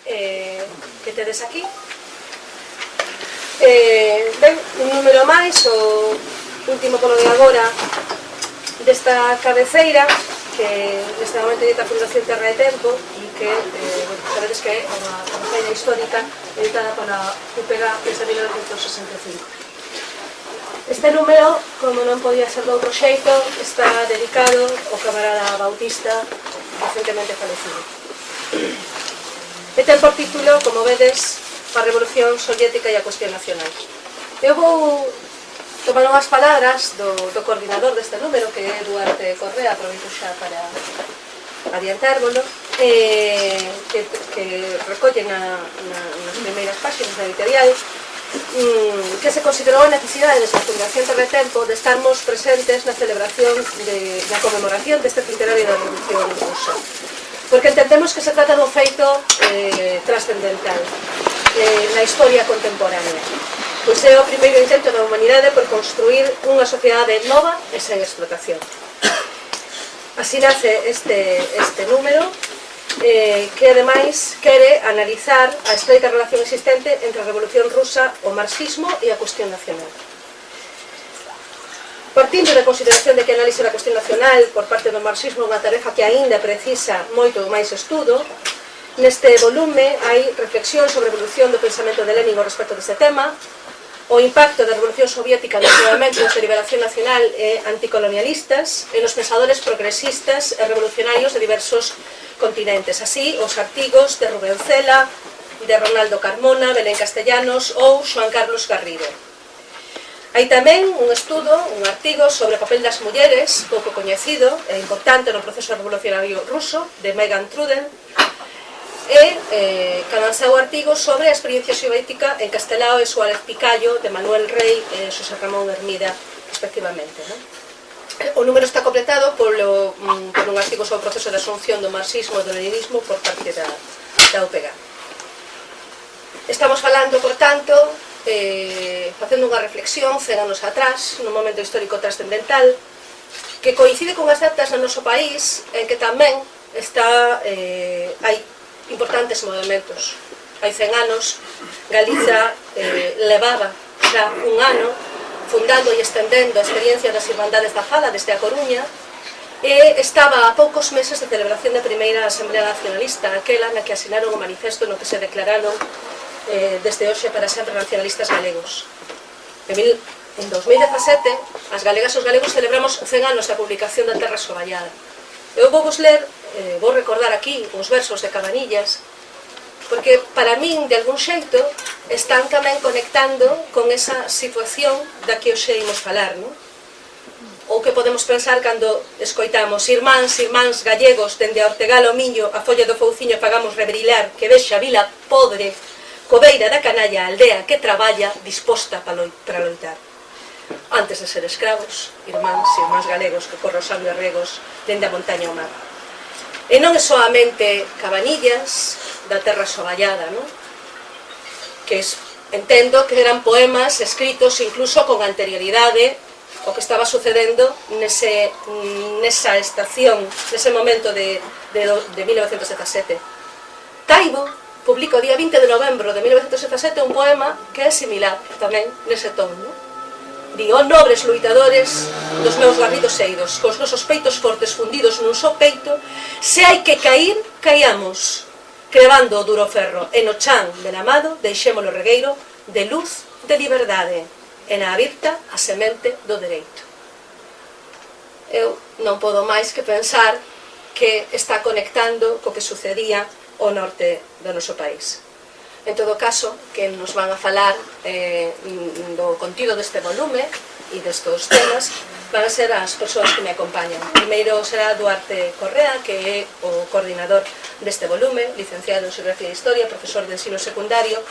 que tedes aquí. Ben, un número máis, o último polo de agora desta cabeceira, que neste momento edita a Fundación Terra e Tempo, e que, sabedes que é unha cabeceira histórica editada pola UPG desde 1965. Este número, como non podía ser de outro xeito, está dedicado ao camarada Bautista, recentemente falecido. E ten por título, como vedes, a Revolución Soviética e a Cuestión Nacional. Eu vou tomar unhas palabras do coordinador deste número, que é Duarte Correa, aproveito xa para adiantárvolo, que recollen nas primeiras páxinas da editorial, que se considerou a necesidade desta Fundación Terra e Tempo de estarmos presentes na celebración da conmemoración deste centenario da Revolución Rusa, porque entendemos que se trata dun feito trascendental na historia contemporánea, pois é o primeiro intento da humanidade por construir unha sociedade nova e sen explotación. Así nace este número, que ademais quere analizar a histórica relación existente entre a Revolución Rusa, o marxismo e a cuestión nacional. Partindo da consideración de que a análise da cuestión nacional por parte do marxismo é unha tarefa que aínda precisa moito máis estudo, neste volume hai reflexión sobre a evolución do pensamento de Lenin respecto deste tema, o impacto da Revolución Soviética nos movementos de liberación nacional e anticolonialistas e nos pensadores progresistas e revolucionarios de diversos continentes, así os artigos de Rubén Cela, de Ronaldo Carmona, Belén Castellanos ou Xoán Carlos Garrido. Hai tamén un estudo, un artigo sobre o papel das mulleres, pouco coñecido e importante no proceso revolucionario ruso, de Megan Trudel, e cananza o artigo sobre a experiencia soviética en Castelao e Suárez Picallo, de Manuel Rey e Xosé Ramón Hermida, respectivamente. O número está completado por un artigo sobre o proceso de asunción do marxismo e do leninismo por parte da UPG. Estamos falando, por tanto, facendo unha reflexión 100 anos atrás, nun momento histórico trascendental, que coincide con as datas no noso país, en que tamén hai importantes movimentos. Hai 100 anos, Galiza levaba xa un ano fundando e estendendo a experiencia das Irmandades da Fala desde a Coruña, e estaba a poucos meses de celebración da primeira Asamblea Nacionalista, aquela na que asinaron o manifesto no que se declararon desde hoxe para sempre nacionalistas galegos. En 2017, as galegas e os galegos celebramos 100 anos da publicación da Terra Soballada. Eu vou vos ler, vou recordar aquí uns versos de Cabanillas, porque para min, de algún xeito, están tamén conectando con esa situación da que hoxe imos falar, non? Ou que podemos pensar cando escoitamos irmáns gallegos, dende a Ortegal ao Miño, a folla do Fouciño fagamos rebrillar, que vexa vila podre, cobeira da canalla, aldea que traballa, disposta para loitar. Antes de ser escravos, irmáns galegos que corro sangue a regos dende a montaña ao mar. E non é soamente Cabanillas da Terra Soballada, non? Que entendo que eran poemas escritos incluso con anterioridade o que estaba sucedendo nesa estación, nese momento de 1917. Taibo publica o día 20 de novembro de 1917 un poema que é similar tamén nese ton, non? Di, ó nobres luitadores dos meus garridos eidos, cos nosos peitos fortes fundidos nun só peito, se hai que cair, caiamos, crevando o duro ferro, e no chan del amado deixémolo regueiro de luz, de liberdade, e na avirta a semente do dereito. Eu non podo máis que pensar que está conectando co que sucedía ao norte do noso país. En todo caso, que nos van a falar do contido deste volume e destos temas van a ser as persoas que me acompañan. Primeiro será Duarte Correa, que é o coordinador deste volume, licenciado en Xeografía e Historia, profesor de ensino secundario,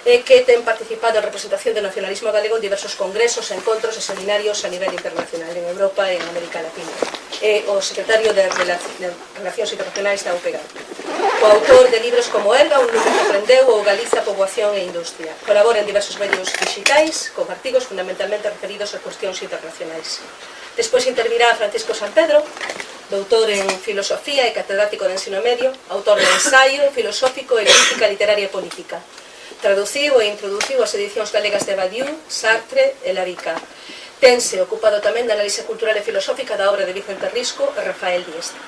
que ten participado en representación do nacionalismo galego en diversos congresos, encontros e seminarios a nivel internacional en Europa e en América Latina. É o secretario de Relacións Internacionais da UPG. O autor de libros como Elga, un libro que aprendeu, ou Galiza, Poboación e Industria. Colabora en diversos medios digitais, con artigos fundamentalmente referidos a cuestións internacionais. Despois intervirá Francisco Sampedro, doutor en filosofía e catedrático de ensino medio, autor de ensaio filosófico e crítica literaria e política. Traduciu e introduciu as edicións galegas de Badiou, Sartre e Lavica. Tense ocupado tamén da análise cultural e filosófica da obra de Vicente Risco e Rafael Dieste.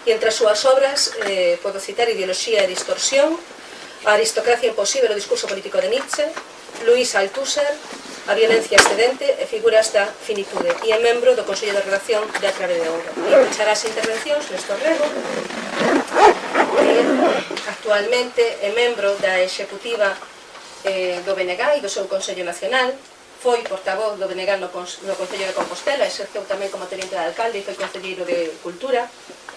E entre as súas obras podo citar Ideoloxía e distorsión, A aristocracia imposible, o discurso político de Nietzsche, Luis Althusser, A violencia excedente e Figuras da finitude, e é membro do Consello de Redacción de A Clave de Ouro. E pechará as intervencións Néstor Rego, que actualmente é membro da executiva do BNG e do seu Consello Nacional, foi portavoz do BNG no Concello de Compostela, exerceu tamén como teniente de alcalde e foi concelleiro de Cultura,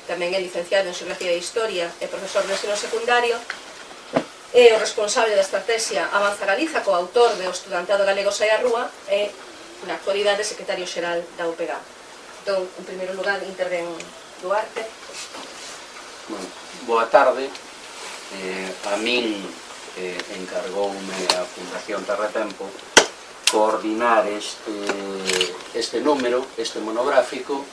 tamén é licenciado en Xeografía e Historia e profesor de ensino secundario, é o responsable da estrategia Avanza Galiza, coautor do Estudantado Galego Sai á Rúa e, na actualidade, secretario xeral da UPG. Entón, en primeiro lugar, interven Duarte. Boa tarde. A min encargoume a Fundación Terratempo coordinar este número, este monográfico,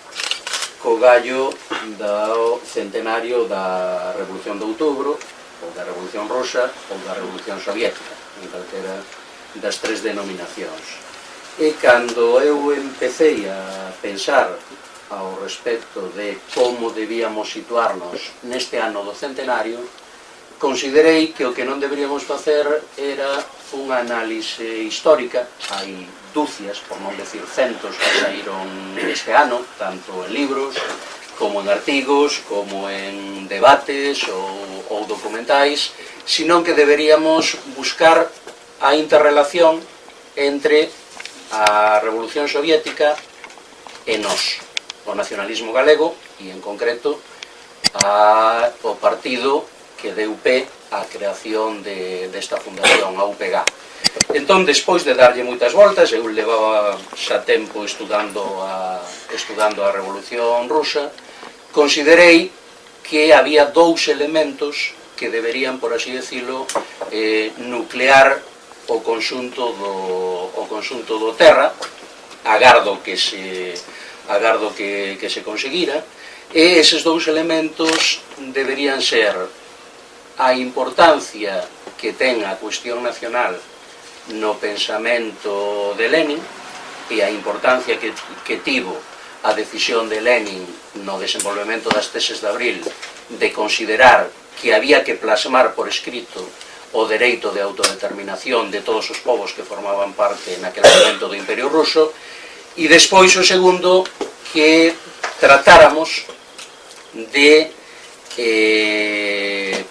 co gallo do centenario da Revolución de Outubro, ou da Revolución Rosa, ou da Revolución Soviética, en calquera das tres denominacións. E cando eu empecé a pensar ao respecto de como debíamos situarnos neste ano do centenario, considerei que o que non deberíamos facer era unha análise histórica. Hai dúcias, por non decir centos, que saíron este ano, tanto en libros, como en artigos, como en debates ou documentais, senón que deberíamos buscar a interrelación entre a Revolución Soviética e nós, o nacionalismo galego, e en concreto o partido que deu pé á creación desta fundación, a UPG. Entón, despois de darlle moitas voltas, eu levaba xa tempo estudando a Revolución Rusa, considerei que había dous elementos que deberían, por así decirlo, nuclear o conxunto do Terra. Agardo que se conseguira, e eses dous elementos deberían ser a importancia que ten a cuestión nacional no pensamento de Lenin e a importancia que tivo a decisión de Lenin no desenvolvemento das teses de abril de considerar que había que plasmar por escrito o dereito de autodeterminación de todos os povos que formaban parte naquele momento do Imperio Ruso, e despois o segundo, que tratáramos de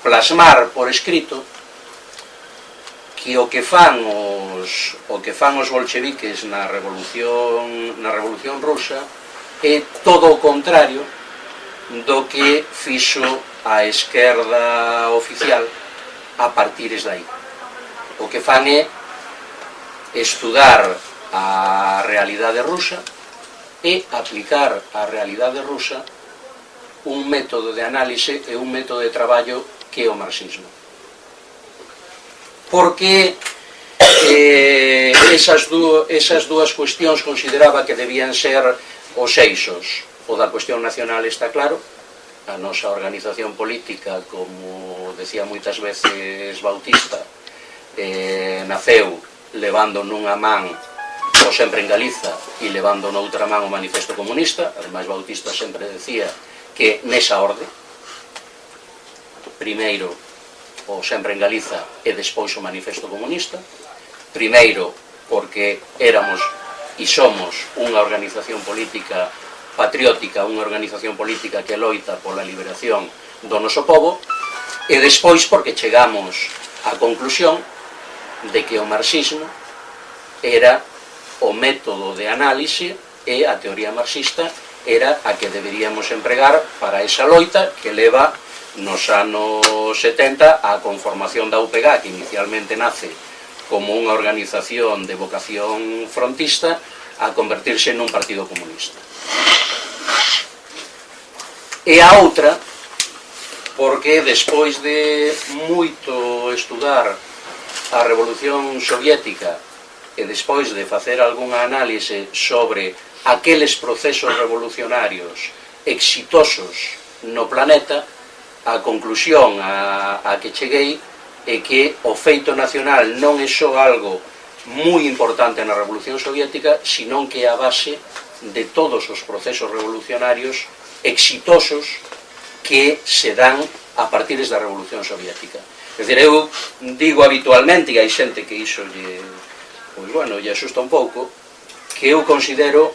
plasmar por escrito que o que fan os bolcheviques na Revolución Rusa é todo o contrario do que fixo a esquerda oficial a partires dai. O que fan é estudar a realidade rusa e aplicar a realidade rusa un método de análise e un método de traballo que é o marxismo. Porque esas dúas cuestións consideraba que debían ser os eixos. O da cuestión nacional está claro. A nosa organización política, como decía moitas veces Bautista, naceu levando nunha man o Sempre en Galiza e levando noutra man o Manifesto Comunista. Ademais, Bautista sempre decía que nesa orde, primeiro o Sempre en Galiza e despois o Manifesto Comunista. Primeiro porque éramos e somos unha organización política patriótica, unha organización política que loita pola liberación do noso povo, e despois porque chegamos á conclusión de que o marxismo era o método de análise e a teoría marxista era a que deberíamos empregar para esa loita que leva nos anos 70 a conformación da UPG, que inicialmente nace como unha organización de vocación frontista, a convertirse nun partido comunista. E a outra, porque despois de moito estudar a Revolución Soviética e despois de facer algunha análise sobre aqueles procesos revolucionarios exitosos no planeta, a conclusión a que cheguei é que o feito nacional non é só algo moi importante na Revolución Soviética, senón que é a base de todos os procesos revolucionarios exitosos que se dan a partir da Revolución Soviética. É dicir, eu digo habitualmente, e hai xente que iso lle asusta un pouco, que eu considero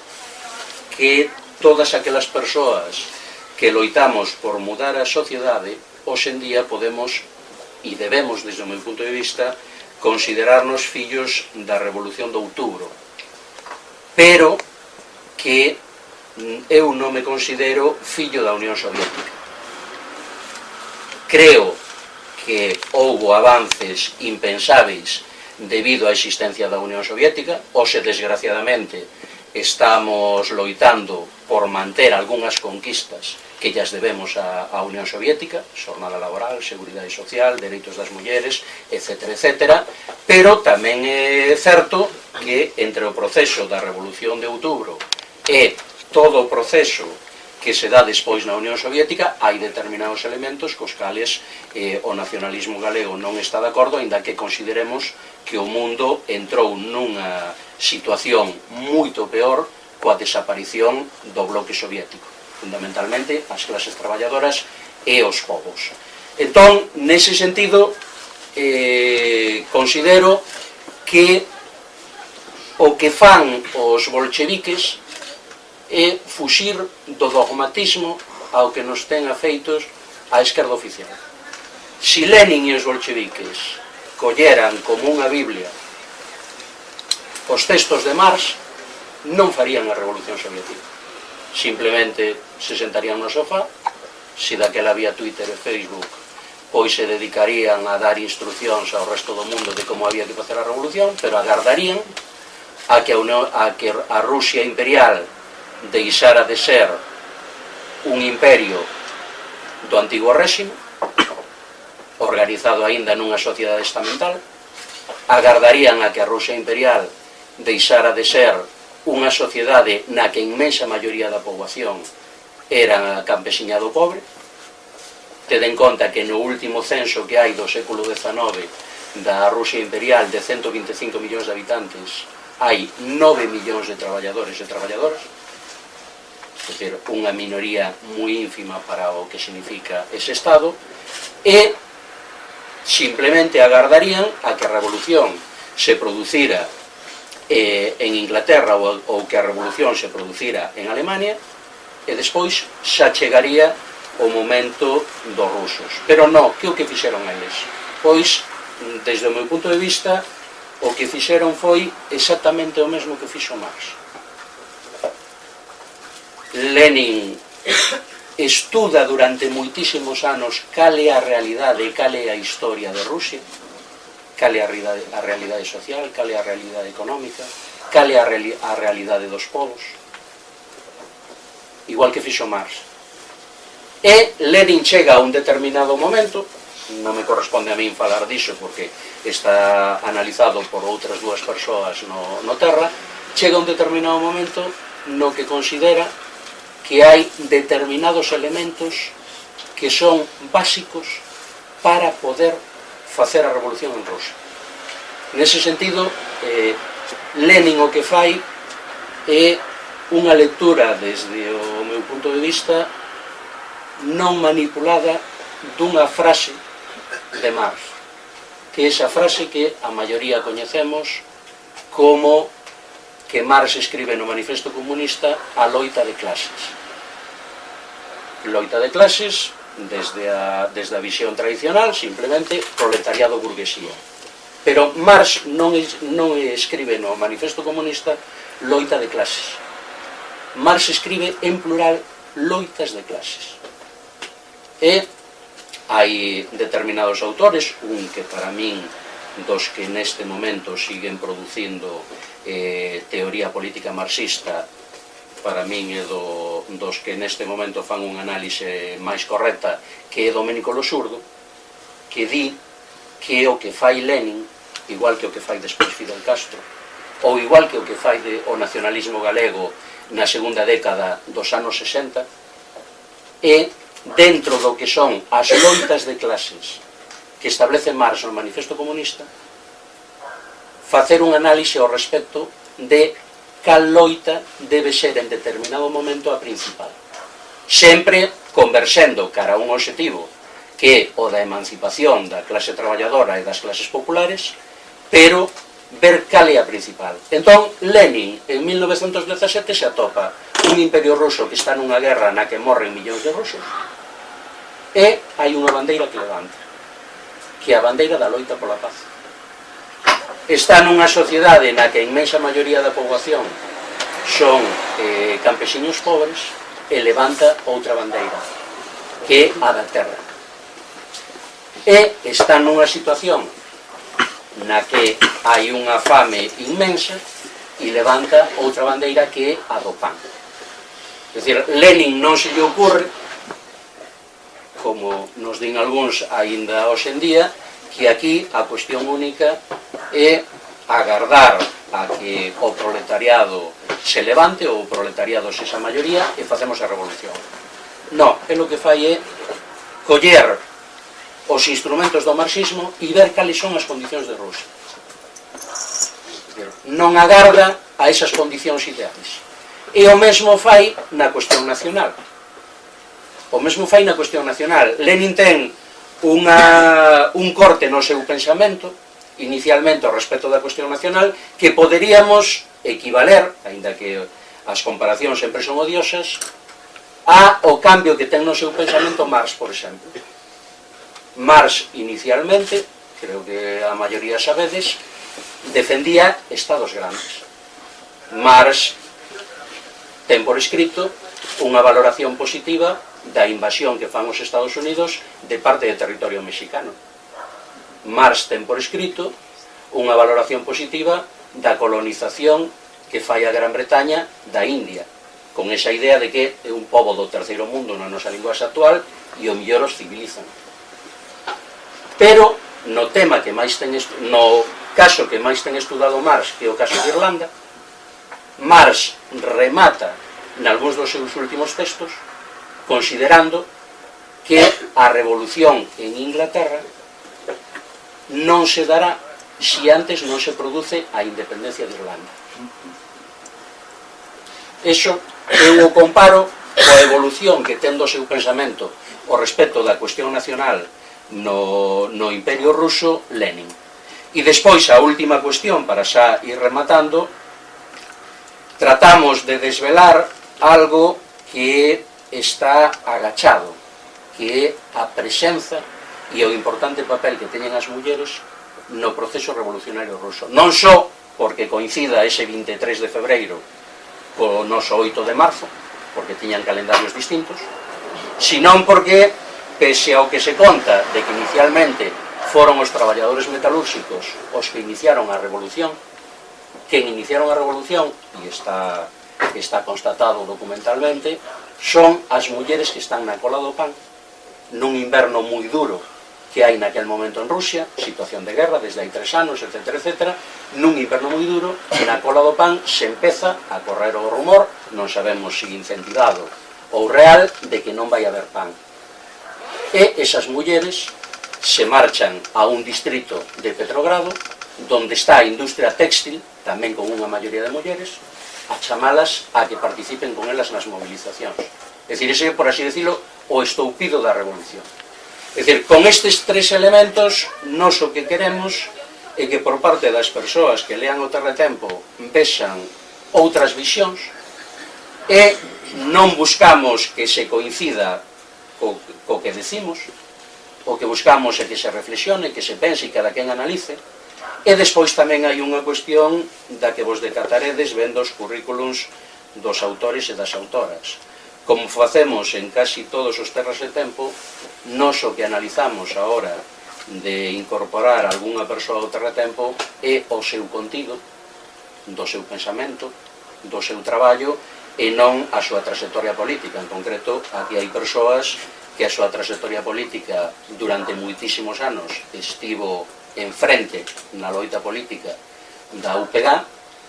que todas aquelas persoas que loitamos por mudar a sociedade, hoxe en día podemos e debemos, desde o meu punto de vista, considerarnos fillos da Revolución de Outubro, pero que eu non me considero fillo da Unión Soviética. Creo que houbo avances impensáveis debido á existencia da Unión Soviética. Hoxe, desgraciadamente, estamos loitando por manter algunhas conquistas que llas debemos á Unión Soviética, xornada laboral, seguridade social, dereitos das mulleres, etc., etc., pero tamén é certo que entre o proceso da Revolución de Outubro e todo o proceso que se dá despois na Unión Soviética, hai determinados elementos cos cales o nacionalismo galego non está de acordo, aínda que consideremos que o mundo entrou nunha situación moito peor coa desaparición do bloque soviético, fundamentalmente as clases traballadoras e os povos. Entón, nese sentido, considero que o que fan os bolcheviques é fuxir do dogmatismo ao que nos ten afeitos a esquerda oficial. Si Lenin e os bolcheviques colleran como unha biblia os textos de Marx, non farían a Revolución Soviética. Simplemente se sentarían no sofá, se daquela había Twitter e Facebook, pois se dedicarían a dar instruccións ao resto do mundo de como había que facer a revolución, pero agardarían a que a Rusia imperial deixara de ser un imperio do antigo réxime, organizado aínda nunha sociedade estamental, agardarían a que a Rusia imperial deixara de ser unha sociedade na que a inmensa maioría da poboación era campesiñado pobre. Ted en conta que no último censo que hai do século XIX da Rusia imperial, de 125 millóns de habitantes, hai 9 millóns de traballadores e traballadoras, é dicir, unha minoría moi ínfima para o que significa ese Estado, e simplemente agardarían a que a revolución se producira en Inglaterra ou que a revolución se producira en Alemania, e despois xa chegaría o momento dos rusos. Pero non, que o que fixeron eles? Pois, desde o meu punto de vista, o que fixeron foi exactamente o mesmo que fixo Marx. Lenin estuda durante moitísimos anos cal é a realidade e cal é a historia de Rusia, cal é a realidade social, cal é a realidade económica, cal é a realidade dos povos, igual que fixo Marx. E Lenin chega a un determinado momento, non me corresponde a min falar diso porque está analizado por outras dúas persoas no Terra, chega a un determinado momento no que considera que hai determinados elementos que son básicos para poder facer a revolución en Rusia. Nese sentido, Lenin o que fai é unha lectura, desde o meu punto de vista, non manipulada dunha frase de Marx, que é esa frase que a maioría coñecemos como que Marx escribe no Manifesto Comunista: a loita de clases. Loita de clases, desde a visión tradicional, simplemente proletariado burguesía. Pero Marx non escribe no Manifesto Comunista loita de clases. Marx escribe en plural loitas de clases. E hai determinados autores, un que para min, dos que neste momento siguen producindo teoría política marxista, para min é dos que neste momento fan unha análise máis correcta, que é Domenico Losurdo, que di que o que fai Lenin, igual que o que fai despois Fidel Castro, ou igual que o que fai o nacionalismo galego na segunda década dos anos 60, é, dentro do que son as loitas de clases que establece Marx no Manifesto Comunista, facer un análise ao respecto de cal loita debe ser en determinado momento a principal. Sempre converxendo cara a un obxectivo que é o da emancipación da clase traballadora e das clases populares, pero ver cal é a principal. Entón, Lenin, en 1917, se atopa un imperio ruso que está nunha guerra na que morren millóns de rusos, e hai unha bandeira que levanta, que é a bandeira da loita pola paz. Está nunha sociedade na que a inmensa maioría da poboación son campesiños pobres, e levanta outra bandeira, que é a da terra. E está nunha situación na que hai unha fame inmensa e levanta outra bandeira que é a do pan. É dicir, Lenin non se lle ocurre, como nos din algúns aínda hoxe en día, que aquí a cuestión única é agardar a que o proletariado se levante, ou o proletariado se esa maioría, e facemos a revolución. Non, é o que fai é coller os instrumentos do marxismo e ver cales son as condicións de Rusia. Non agarda a esas condicións ideales. E o mesmo fai na cuestión nacional. O mesmo fai na cuestión nacional. Lenin ten un corte no seu pensamento, inicialmente ao respecto da cuestión nacional, que poderíamos equivaler, aínda que as comparacións sempre son odiosas, ao cambio que ten no seu pensamento Marx, por exemplo. Marx, inicialmente, creo que a maioría sabedes, defendía estados grandes. Marx ten por escrito unha valoración positiva da invasión que fan os Estados Unidos de parte do territorio mexicano. Marx ten por escrito unha valoración positiva da colonización que fai a Gran Bretaña da India, con esa idea de que é un pobo do terceiro mundo na nosa linguaxe actual e o mellor os civilizan. Pero no tema que máis ten no caso que máis ten estudado Marx, que é o caso de Irlanda, Marx remata nalgúns dos seus últimos textos considerando que a revolución en Inglaterra non se dará se antes non se produce a independencia de Irlanda. Eso eu o comparo coa evolución que ten do seu pensamento ao respecto da cuestión nacional no Imperio Ruso, Lenin. E despois a última cuestión, para xa ir rematando, tratamos de desvelar algo que está agachado, que é a presenza e o importante papel que teñen as mulleres no proceso revolucionario ruso. Non só porque coincida ese 23 de febreiro co noso 8 de marzo, porque tiñan calendarios distintos, senón porque, pese ao que se conta de que inicialmente foron os traballadores metalúrxicos os que iniciaron a revolución, quen iniciaron a revolución, e está constatado documentalmente, son as mulleres que están na cola do pan, nun inverno moi duro que hai naquel momento en Rusia, situación de guerra desde hai 3 anos, etc., etc., nun inverno moi duro, na cola do pan se empeza a correr o rumor, non sabemos se incentivado ou real, de que non vai haber pan. E esas mulleres se marchan a un distrito de Petrogrado, donde está a industria textil, tamén con unha maioría de mulleres, a chamalas a que participen con elas nas movilizacións. É dicir, ese, por así decirlo, o estoupido da revolución. É dicir, con estes tres elementos, nós o que queremos é que por parte das persoas que lean o Terratempo vexan outras visións e non buscamos que se coincida co que decimos, o que buscamos é que se reflexione, que se pense e cada quen analice. E despois tamén hai unha cuestión da que vos decataredes vendo os currículums dos autores e das autoras. Como facemos en casi todos os terras de tempo, nós o que analizamos a hora de incorporar algunha persoa ao terratempo é o seu contido, do seu pensamento, do seu traballo, e non a súa trayectoria política. En concreto, aquí hai persoas que a súa trayectoria política durante moitísimos anos estivo enfrente na loita política da UPG,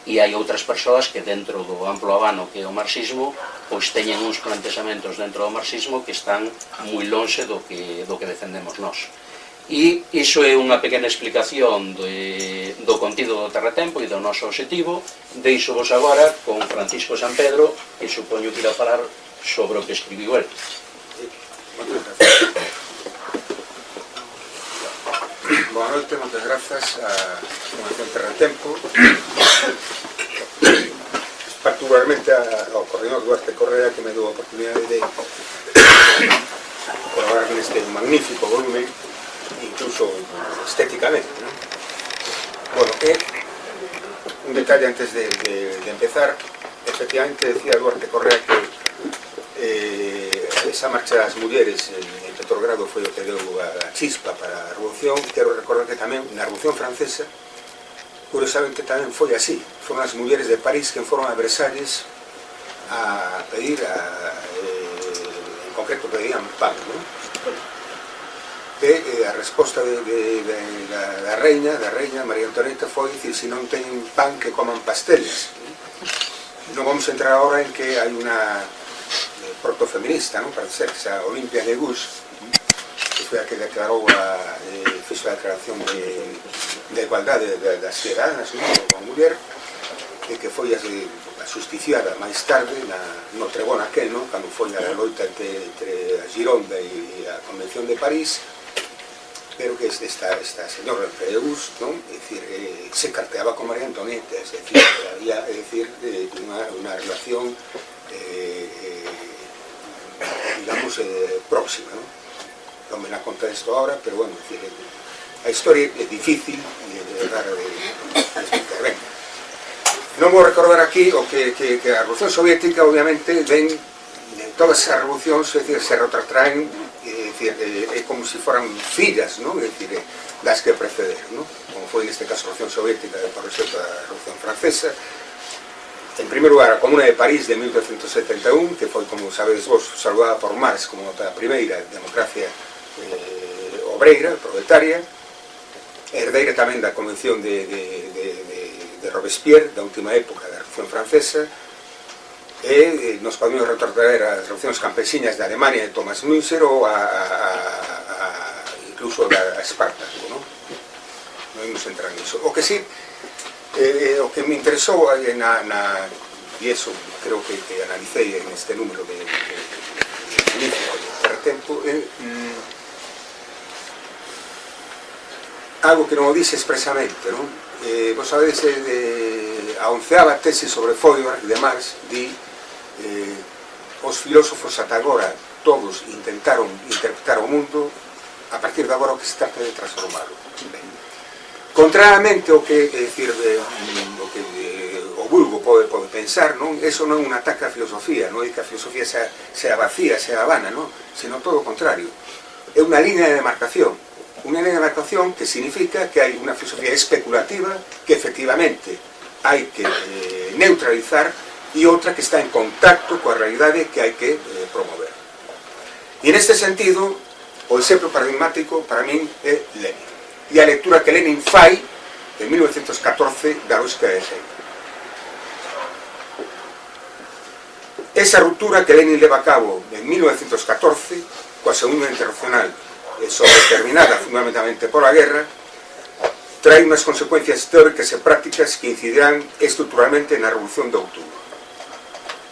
e hai outras persoas que dentro do amplo abano que é o marxismo pois teñen uns plantexamentos dentro do marxismo que están moi lonxe do que defendemos nós. E iso é unha pequena explicación do contido do terratempo e do noso obxectivo. Deixo vos agora con Francisco Sampedro, que supoño que irá falar sobre o que escribiu el. Boa noite, moitas grazas a Fundación Terratempo, particularmente ao coordinador Duarte Correa, que me deu a oportunidade de colaborar neste magnífico volumen, incluso estéticamente, ¿no? Bueno, un detalle antes de empezar. Efectivamente decía Duarte Correa que esa marcha das mulleres en Petrogrado foi o que deu a chispa para a revolución. Quero recordar que tamén na Revolución Francesa, curiosamente tamén foi así. Foron as mulleres de París que foron a Versalles a pedir, en concreto pedían pan, ¿no? E a resposta da reina María Antonieta foi dicir, se non teñen pan que coman pasteles. Non vamos a entrar agora en que hai unha protofeminista, non? Para ser esa Olimpia de Gus, que foi a que declarou fixo a declaración de igualdade das ciudadanas con a muller, e que foi justiciada máis tarde no tregón aquel, non? Cando foi a loita entre a Gironda e a Convención de París, pero que esta señora de Gus, non? É dicir, se carteaba con María Antonieta, é dicir, había unha relación digamos próxima, non? Non me la conta isto ahora, pero bueno, a historia é difícil e rara de explicar. Ben, non vou recordar aquí o que a Revolución Soviética obviamente ven en todas as revolucións, é dicir, se retrotraen, é como se foran fillas, non? É dicir, das que precederon, non? Como foi neste caso a Revolución Soviética por respecto á Revolución Francesa. En primeiro lugar, a Comuna de París de 1871, que foi, como sabedes vos, saludada por Marx como a primeira democracia obreira, proletaria, herdeira tamén da Convención de Robespierre, da última época da Revolución Francesa, e nos podemos retrotraer as revolucións campesiñas de Alemania de Thomas Müntzer ou incluso da Espartaco, non? Non vamos entrar nisso. O que sí, o que me interesou e iso creo que analicei en este número de Terratempo é algo que non o dixe expresamente, non? Vos sabedes a 11ª tese sobre Feuerbach de Marx di os filósofos ata agora todos intentaron interpretar o mundo, a partir de agora o que se trata de transformarlo. Contrariamente ao que, o vulgo pode pensar, non? Eso non é un ataque á filosofía, non é que a filosofía sea vacía, sea vana, non? Sino todo o contrario. É unha línea de demarcación. Unha línea de demarcación que significa que hai unha filosofía especulativa que efectivamente hai que neutralizar e outra que está en contacto coa realidade que hai que promover. E neste sentido, o exemplo paradigmático para min é Lenin. E a lectura que Lenin fai en 1914 da lógica de Hegel. Esa ruptura que Lenin leva a cabo en 1914 coa Segunda Internacional sobreterminada fundamentalmente pola guerra, trae unhas consecuencias teóricas e prácticas que incidirán estruturalmente na Revolución de Outubro.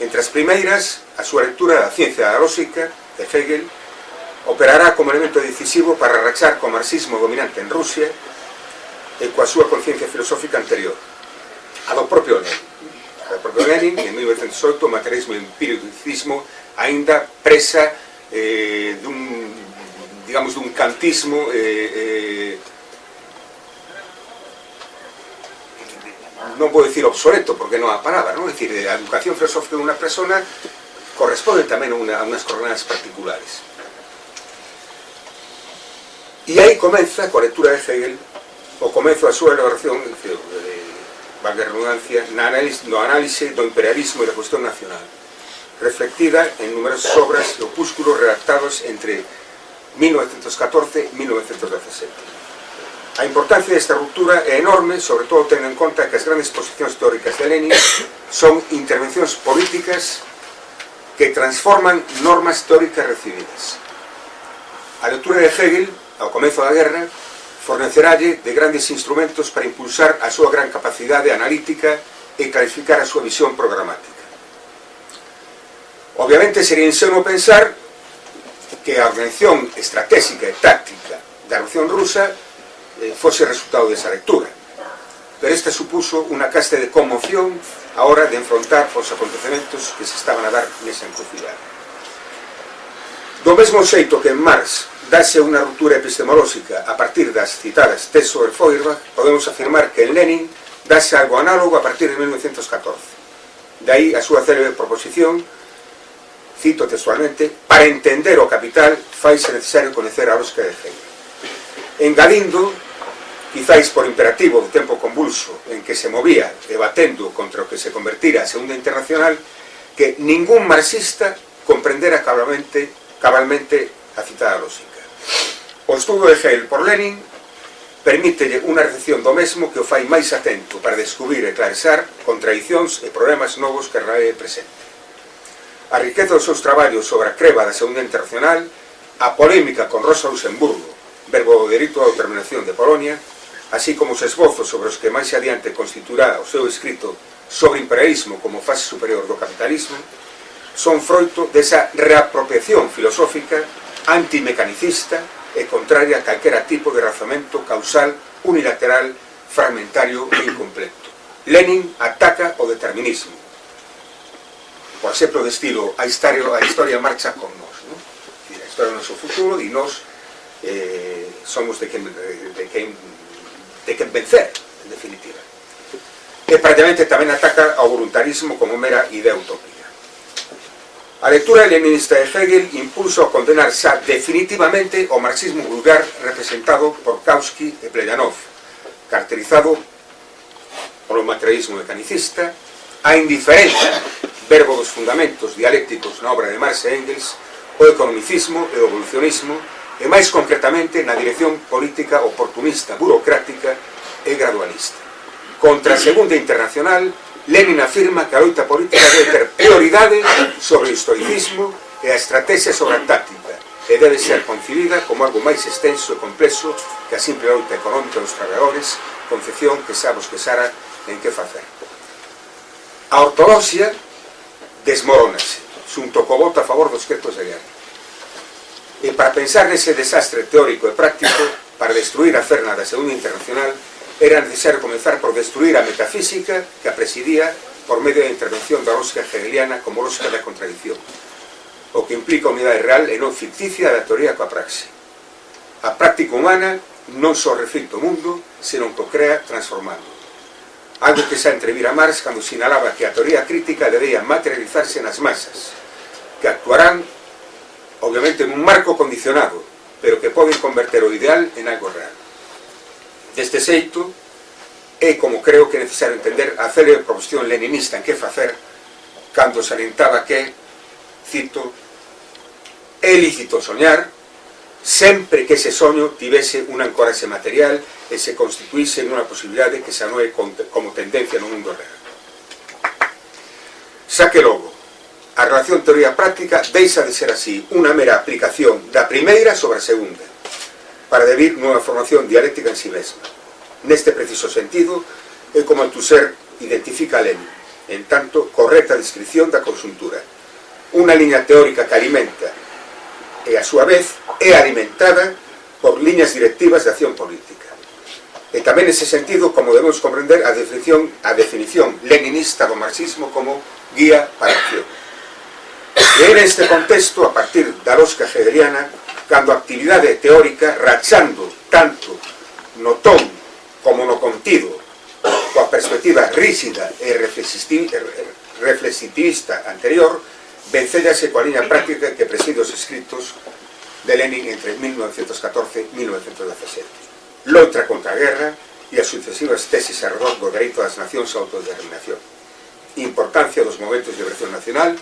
Entre as primeiras, a súa lectura da ciencia da lógica de Hegel operará como elemento decisivo para rachar co marxismo dominante en Rusia e coa súa conciencia filosófica anterior, a do propio Lenin. A do propio Lenin, en 1908, o materialismo e o empiricismo aínda presa dun kantismo non vou dicir obsoleto, porque non a palabra, non? É dicir, a educación filosófica de unha persona corresponde tamén a unhas coordenadas particulares. E aí comeza, coa lectura de Hegel, o comezo da súa elaboración, valga a redundancia, no análise do imperialismo e da cuestión nacional, reflectida en numerosas obras e opúsculos redactados entre 1914 e 1917. A importancia desta ruptura é enorme, sobre todo tendo en conta que as grandes posicións teóricas de Lenin son intervencións políticas que transforman normas teóricas recibidas. A lectura de Hegel, ao comezo da guerra, fornecerálle de grandes instrumentos para impulsar a súa gran capacidade analítica e clarificar a súa visión programática. Obviamente sería insenuo pensar que a organización estratégica e táctica da Revolución Rusa fose resultado desa lectura, pero esta supuso unha caste de conmoción a hora de enfrontar os acontecementos que se estaban a dar nesa encrucijada. Do mesmo xeito que en Marx dase unha ruptura epistemolóxica a partir das citadas teses sobre Feuerbach, podemos afirmar que en Lenin dase algo análogo a partir de 1914. De aí a súa célebre proposición, cito textualmente, para entender o capital faise necesario coñecer a lógica de Hegel. Engadindo, quizáis por imperativo do tempo convulso en que se movía debatendo contra o que se convertira a Segunda Internacional, que ningún marxista comprendera cabalmente a citada lógica. O estudo de Hegel por Lenin permítelle unha recepción do mesmo que o fai máis atento para descubrir e clarear contradicións e problemas novos que a realidade presente. A riqueza dos seus traballos sobre a creba da Segunda Internacional, a polémica con Rosa Luxemburgo, verbo do dereito á autodeterminación de Polonia, así como os esbozos sobre os que máis adiante constituirá o seu escrito sobre imperialismo como fase superior do capitalismo, son froito desa reapropiación filosófica antimecanicista e contraria a calquera tipo de razonamento causal, unilateral, fragmentario e incompleto. Lenin ataca o determinismo, por exemplo, de estilo a historia marcha con nós, ¿no? A historia do noso futuro e nós somos de quen vencer, en definitiva. E prácticamente tamén ataca ao voluntarismo como mera idea utópica. A lectura leninista de Hegel impulsa a condenar xa definitivamente o marxismo vulgar representado por Kautsky e Plejanov, caracterizado polo materialismo mecanicista, a indiferencia, verbo dos fundamentos dialécticos na obra de Marx e Engels, o economicismo e o evolucionismo, e máis concretamente na dirección política oportunista, burocrática e gradualista. Contra a Segunda Internacional, Lenin afirma que a loita política debe ter prioridade sobre o historicismo e a estrategia sobre a táctica, e debe ser concibida como algo máis extenso e complexo que a simple loita económica dos traballadores, concepción que xa vos quesara en que facer. A ortodoxia desmorónase, xunto co voto a favor dos cretos de guerra. E para pensar nese desastre teórico e práctico, para destruir a cerna da Segunda Internacional, era necesario comenzar por destruir a metafísica que a presidía por medio da intervención da lógica hegeliana como lógica da contradicción, o que implica a unidade real e non ficticia da teoría coa praxe. A práctica humana non só reflicte o mundo, senón que o crea transformando. Algo que xa entrevira Marx cando sinalaba que a teoría crítica debía materializarse nas masas, que actuarán obviamente nun marco condicionado, pero que poden converter o ideal en algo real. Deste xeito, é como creo que é necesario entender a célebre proposición leninista en que facer, cando salientaba que, cito, é lícito soñar, sempre que ese soño tivese unha ancoraxe material e se constituíse nunha posibilidade que se anoe como tendencia no mundo real. Xa que logo, a relación teoría-práctica deixa de ser así unha mera aplicación da primeira sobre a segunda, para debir nunha formación dialéctica en si mesma. Neste preciso sentido, é como Althusser identifica a Lenin, en tanto correcta descripción da conxuntura, unha liña teórica que alimenta e a súa vez é alimentada por liñas directivas de acción política. E tamén nese sentido como debemos comprender a definición leninista do marxismo como guía para a acción. E é neste contexto, a partir da lógica hegeliana, cando a actividade teórica, rachando tanto no ton como no contido, coa perspectiva rígida e reflexitivista anterior, vencellase coa liña práctica que preside os escritos de Lenin entre 1914 e 1917. Loita contra a guerra e as sucesivas tesis arredor do dereito das nacións a autodeterminación. Importancia dos momentos de liberación nacional,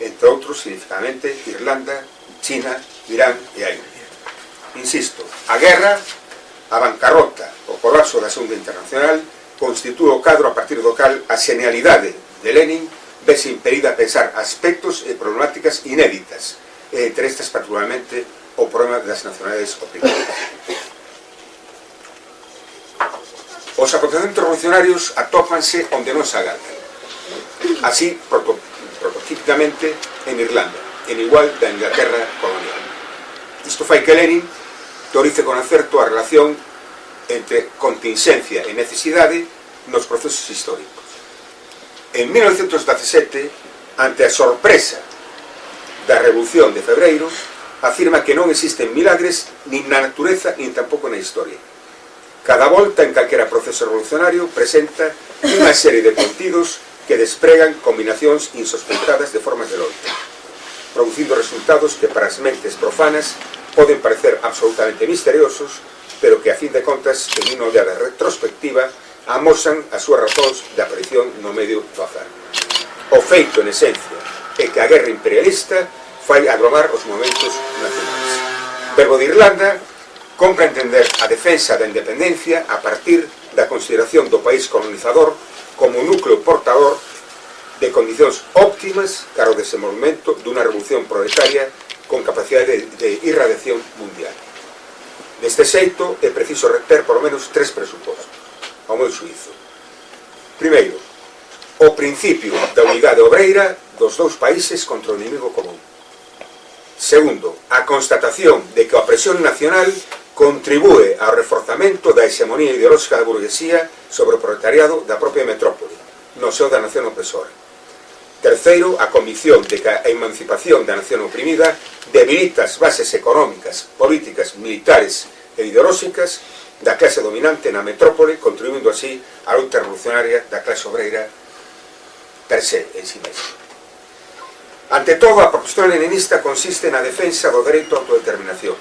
entre outros, significativamente, Irlanda, China, Irán e a India. Insisto, a guerra, a bancarrota, o colapso da Segunda Internacional constitúe o cadro a partir do cal a xenialidade de Lenin vese impedida a pensar aspectos e problemáticas inéditas, e entre estas particularmente o problema das nacionalidades oprimidas. Os acontecementos revolucionarios atópanse onde non se agardan. Así, prototípicamente, en Irlanda, en igual da Inglaterra colonial. Isto fai que Lenin teorice con acerto a relación entre contingencia e necesidade nos procesos históricos. En 1917, ante a sorpresa da Revolución de Febreiro, afirma que non existen milagres nin na natureza nin tampouco na historia. Cada volta en calquera proceso revolucionario presenta unha serie de contidos que despregan combinacións insospeitadas de formas de loita, producindo resultados que para as mentes profanas poden parecer absolutamente misteriosos, pero que a fin de contas, en unha olhada retrospectiva, amosan as súas razóns de aparición no medio do azar. O feito, en esencia, é que a guerra imperialista fai agromar os momentos nacionais. Verbo de Irlanda compra entender a defensa da independencia a partir da consideración do país colonizador como núcleo portador de condicións óptimas cara ao desenvolvemento dunha revolución proletaria con capacidade de irradiación mundial. Deste xeito é preciso reter por lo menos tres presupostos, ao meu xuízo. Primeiro, o principio da unidade obreira dos dous países contra o inimigo común. Segundo, a constatación de que a opresión nacional contribúe ao reforzamento da hexemonía ideolóxica da burguesía sobre o proletariado da propia metrópole, no seo da nación opresora. Terceiro, a convicción de que a emancipación da nación oprimida debilita as bases económicas, políticas, militares e ideolóxicas da clase dominante na metrópole, contribuindo así á luta revolucionaria da clase obreira per se en si mesma. Ante todo, a proposición leninista consiste na defensa do dereito a autodeterminación,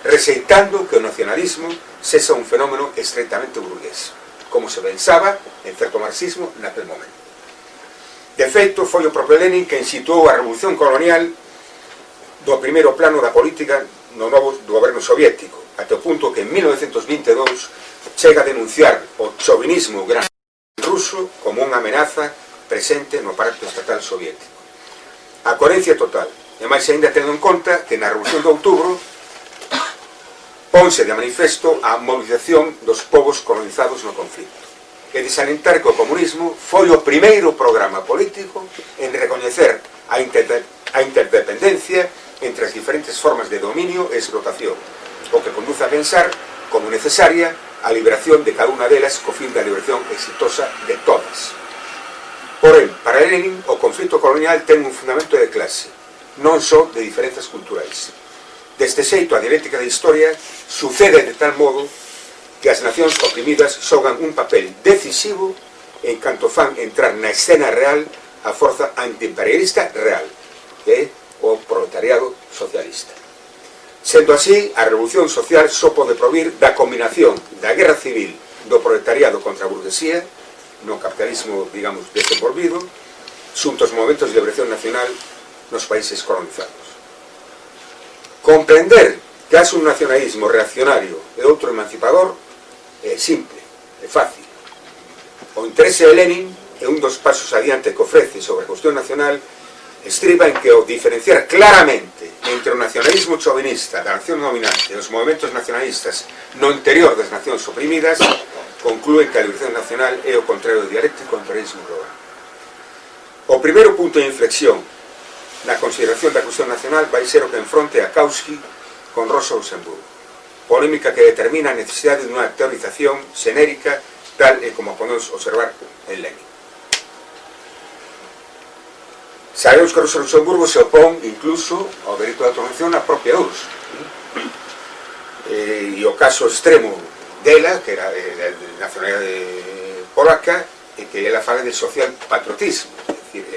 rexeitando que o nacionalismo sexa un fenómeno estreitamente burgués, como se pensaba en certo marxismo naquel momento. De feito, foi o propio Lenin quen situou a revolución colonial do primeiro plano da política no novo do goberno soviético, até o punto que en 1922 chega a denunciar o chauvinismo gran ruso como unha amenaza presente no aparato estatal soviético. A coherencia total, e máis ainda tendo en conta que na Revolución de Outubro ponse de manifesto a movilización dos povos colonizados no conflito, e de salientar que o comunismo foi o primeiro programa político en recoñecer a interdependencia entre as diferentes formas de dominio e explotación, o que conduce a pensar como necesaria a liberación de cada unha delas co fin da liberación exitosa de todas. Porén, para Lenin, o conflito colonial ten un fundamento de clase, non só de diferenzas culturais. Deste xeito, a dialéctica da historia sucede de tal modo que as nacións oprimidas xogan un papel decisivo en canto fan entrar na escena real a forza antiimperialista real, que é o proletariado socialista. Sendo así, a revolución social só pode provir da combinación da guerra civil do proletariado contra a burguesía, no capitalismo, digamos, desenvolvido, xunto aos movementos de liberación nacional nos países colonizados. Comprender que haxe un nacionalismo reaccionario e outro emancipador é simple, é fácil. O interese de Lenin é un dos pasos adiante que ofrece sobre a cuestión nacional estriba en que o diferenciar claramente entre o nacionalismo chauvinista da nación dominante e os movimentos nacionalistas no interior das nacións oprimidas conclúe que a liberación nacional é o contrario dialéctico do imperialismo global. O primeiro punto de inflexión na consideración da cuestión nacional vai ser o que enfronte a Kautsky con Rosa Luxemburgo, polémica que determina a necesidade dunha teorización xenérica tal e como podemos observar en Lenin. Sabemos que Rosa Luxemburgo se opón incluso ao dereito de autonomía na propia URSS, e o caso extremo dela, que era de nacionalidade polaca, e que ela fala de social patriotismo, é dicir,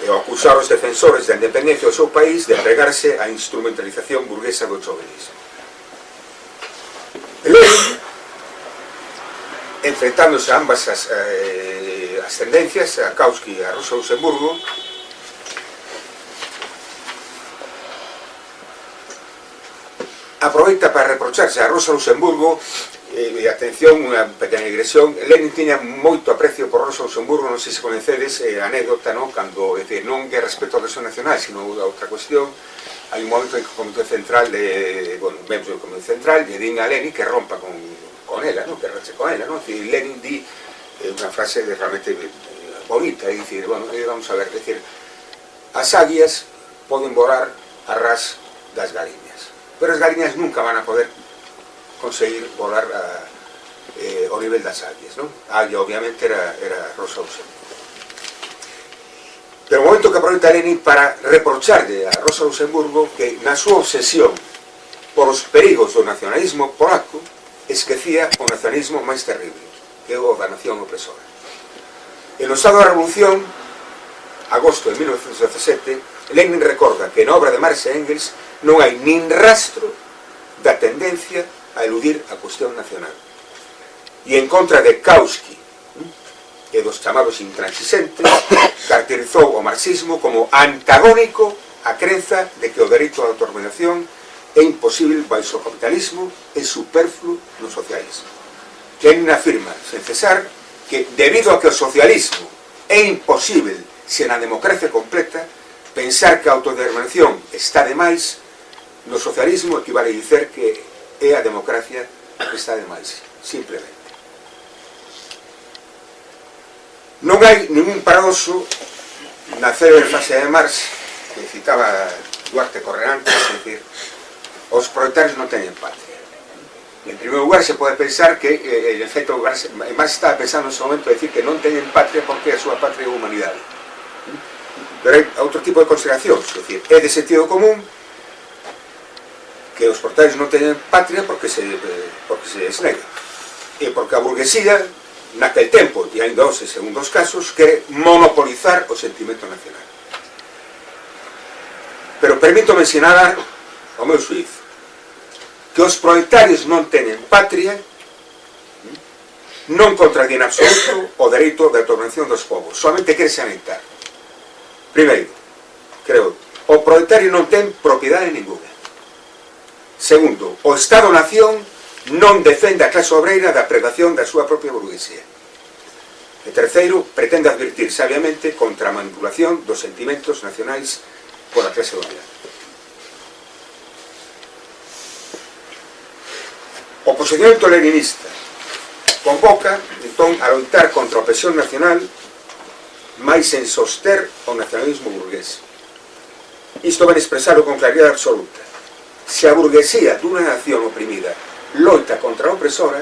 o acusar os defensores da independencia do seu país de apegarse á instrumentalización burguesa do chauvinismo. Lenin, enfrentándose a ambas as tendencias, a Kautsky e a Rosa Luxemburgo, aproveita para reprocharse a Rosa Luxemburgo, e atención, unha pequena digresión, Lenin tiña moito aprecio por Rosa Luxemburgo, non sei se conocedes a anécdota, non? Cando, non que respecto á versión nacional, sino a outra cuestión, hai un momento en que o Comité Central membros do Comité Central lle din a Lenin que rompa con ela, non? Que rache con ela, non? Lenin di unha frase realmente bonita, é dicir, bueno, vamos a ver, é dicir, as águias poden volar a ras das galiñas, pero as galiñas nunca van a poder conseguir volar ao nivel das águias, non? A águia, obviamente, era Rosa Luxemburgo. Pero o momento que aproveita Lenin para reprocharle a Rosa Luxemburgo que na súa obsesión por os perigos do nacionalismo polaco esquecía o nacionalismo máis terrible, que é o da nación opresora. En o estado da Revolución, agosto de 1917, Lenin recorda que na obra de Marx e Engels non hai nin rastro da tendencia a eludir a cuestión nacional. E en contra de Kautsky e dos chamados intransigentes, caracterizou o marxismo como antagónico á crenza de que o dereito á autodeterminación é imposible baixo o capitalismo e superfluo no socialismo. Lenin afirma, sen cesar, que debido a que o socialismo é imposible sen a democracia completa, pensar que a autodeterminación está de máis, no socialismo equivale a dizer que é a democracia que está de máis, simplemente. Non hai ningún paradoxo na célebre frase de Marx que citaba Duarte Correantes, é dicir, os proletarios non teñen patria. En primeiro lugar, se pode pensar que, en efecto, Marx estaba pensando nese momento de decir que non teñen patria porque a súa patria é a humanidade. Pero hai outro tipo de consideracións, é dicir, é de sentido común que os proletarios non teñen patria porque se esnega. E porque a burguesía, naquel tempo, e ainda hoxe, según dos casos, quere monopolizar o sentimento nacional. Pero permítome sinalar, ao meu xuízo, que os proletarios non teñen patria non contradí en absoluto o dereito de autodeterminación dos povos, solamente quere anexar. Primeiro, creo, o proletario non ten propiedade ninguna. Segundo, o Estado-nación non defende a clase obreira da predación da súa propia burguesía. E terceiro, pretende advertir sabiamente contra a manipulación dos sentimentos nacionais pola clase dominante. O posicionamento leninista convoca, entón, a loitar contra a opresión nacional máis en soster o nacionalismo burgués. Isto vai expresarlo con claridade absoluta. Se a burguesía dunha nación oprimida loita contra a opresora,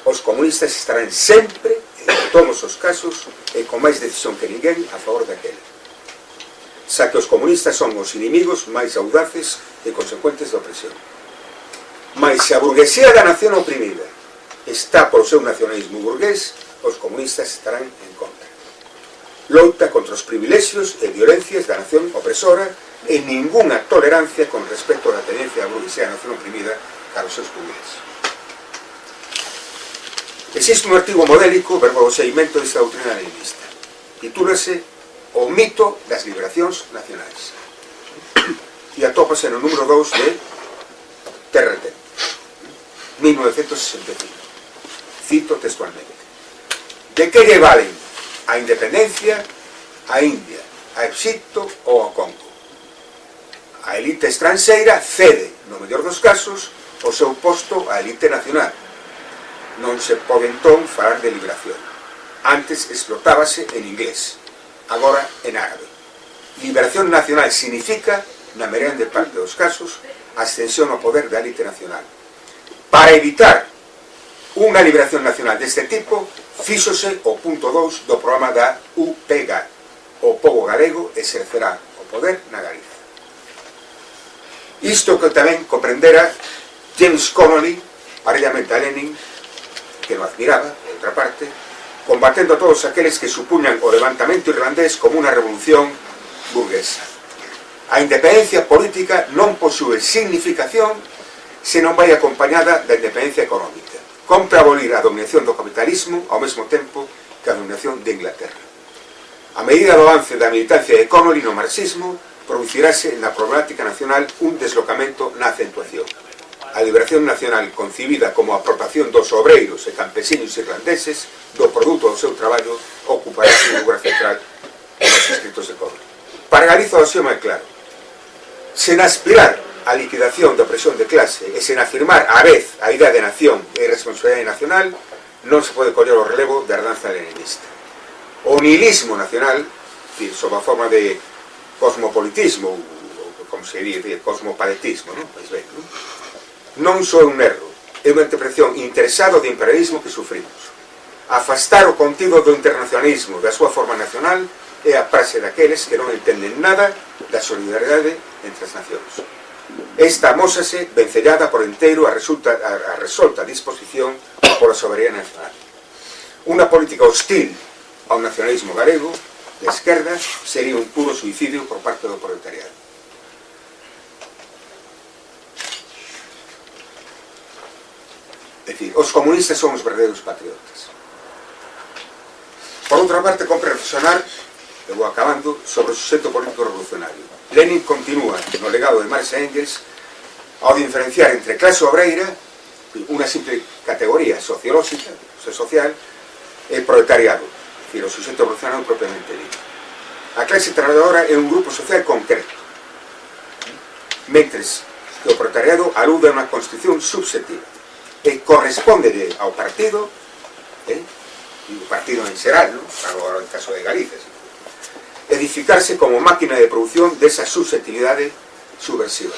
os comunistas estarán sempre, en todos os casos, e con máis decisión que ninguén, a favor daquela. Xa que os comunistas son os inimigos máis audaces e consecuentes da opresión. Mas se a burguesía da nación oprimida está por o seu nacionalismo burgués, os comunistas estarán en contra. Loita contra os privilexios e violencias da nación opresora e ningunha tolerancia con respecto á tenencia da burguesía da nación oprimida para os seus privilegios. Existe un artigo modélico verbo o seguimento desta doutrina leninista. Titúlase O mito das liberacións nacionais. E atópase no número 2 de TRT, 1965. Cito textualmente. De que lle valen a independencia, a India, a Egipto ou a Congo? A elite estranxeira cede, no mellor dos casos, o seu posto á elite nacional. Non se pode entón falar de liberación. Antes explotábase en inglés, agora en árabe. Liberación nacional significa, na grande parte dos casos, a ascensión ao poder da elite nacional. Para evitar unha liberación nacional deste tipo, fíxose o punto 2 do programa da UPG. O pobo galego exercerá o poder na Galiza. Isto que tamén comprendera James Connolly, parellamente a Lenin, que lo admiraba, de outra parte, combatendo a todos aqueles que supuñan o levantamento irlandés como unha revolución burguesa. A independencia política non posúe significación se non vai acompañada da independencia económica. Compre abolir a dominación do capitalismo ao mesmo tempo que a dominación de Inglaterra. A medida do avance da militancia de Connolly no marxismo, producirase na problemática nacional un deslocamento na acentuación. a liberación nacional concibida como apropiación dos obreiros e campesinos irlandeses do produto do seu traballo ocupará un lugar central nos escritos de Cobre. Para Galiza o axioma é claro: sen aspirar a liquidación da opresión de clase e sen afirmar á vez a idea de nación e responsabilidade nacional, non se pode coller o relevo da herdanza leninista. O nihilismo nacional, sob a forma de cosmopolitismo, ou como se dice, cosmopaletismo, non? Pois ben, non só é un erro, é unha interpretación interesada do imperialismo que sufrimos. Afastar o contido do internacionalismo da súa forma nacional é a praxe daqueles que non entenden nada da solidariedade entre as nacións. Esta amósase vencellada por inteiro a resolta disposición pola soberanía nacional. Unha política hostil ao nacionalismo galego de esquerda sería un puro suicidio por parte do proletariado. É dicir, os comunistas son os verdadeiros patriotas. Por outra parte, compre reflexionar, e vou acabando, sobre o suxeto político revolucionario. Lenin continúa no legado de Marx e Engels ao diferenciar entre clase obreira, unha simple categoría sociolóxica, social, e proletariado, é dicir, o suxeto revolucionario propiamente dito. A clase trabajadora é un grupo social concreto, mentres que o proletariado alude a unha constitución subjetiva e correspondele ao partido, e o partido en xeral, agora en caso de Galicia, edificarse como máquina de produción desa subjetividade subversiva.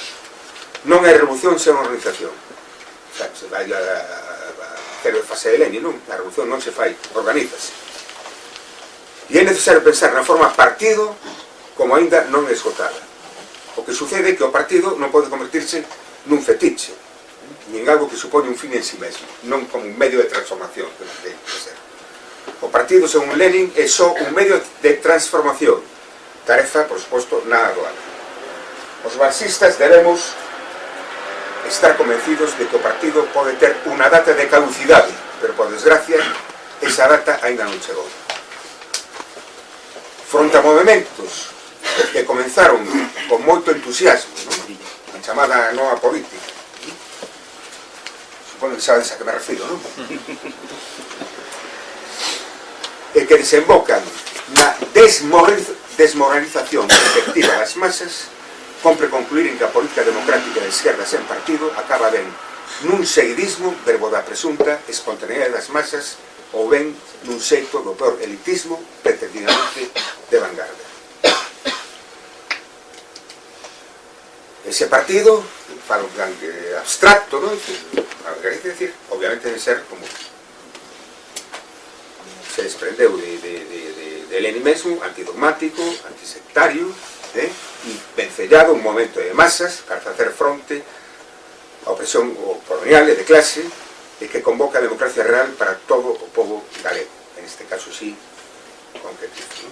Non é revolución sen organización. O sea, se vai a hacer a fase de Lenin, non? A revolución non se fai, organízase. E é necesario pensar na forma partido como aínda non esgotada. O que sucede é que o partido non pode convertirse nun fetiche, nin algo que supone un fin en si mesmo, non como un medio de transformación que debe ser. O partido, según Lenin, é só un medio de transformación, tarefa, por suposto, nada doada. Os marxistas debemos estar convencidos de que o partido pode ter unha data de caducidade, pero, por desgracia, esa data ainda non chegou. Fronte a movimentos que comenzaron con moito entusiasmo, a chamada nova política, supoño que sabes a que me refiro, non? E que desembocan na desmoralización efectiva das masas, compre concluir en que a política democrática de esquerda sen partido acaba ben nun seguidismo verbo da presunta espontaneidade das masas ou ben nun xeito do peor elitismo pretendidamente de vanguarda. Ese partido, para un plan abstracto, non? Quer decir, obviamente debe ser como se desprendeu de Lenin mesmo, antidogmático, antisectario, e vencellado un momento de masas para facer fronte a opresión colonial e de clase e que convoca a democracia real para todo o povo galego, en este caso sí, concretismo.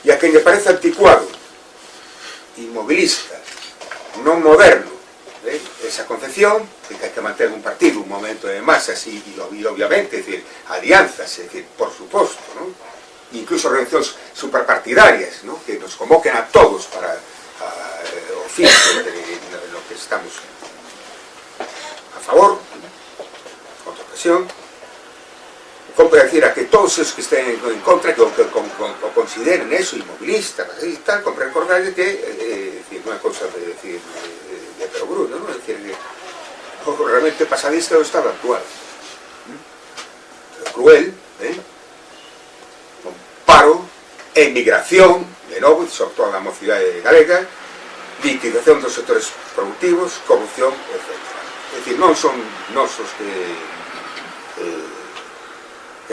E a quen lle parece anticuado, inmovilista, non moderno, esa concepción de que hai que manter un partido, un momento de masas e obviamente, es decir, alianzas, es decir, por suposto, ¿no? Incluso organizacións superpartidarias, ¿no? Que nos convoquen a todos para o fin de lo que estamos a favor, contra a opresión. Compre decir a que todos os que estén en contra, que consideren eso, inmovilista, y tal, compre recordarles que non é cousa de decir de perogrullo, ¿no? Es decir, que realmente pasadista do estado actual. Cruel, con paro, emigración, de novo, sobre todo a mocidade galega, liquidación dos sectores productivos, corrupción, etc. Es decir, non son nosos que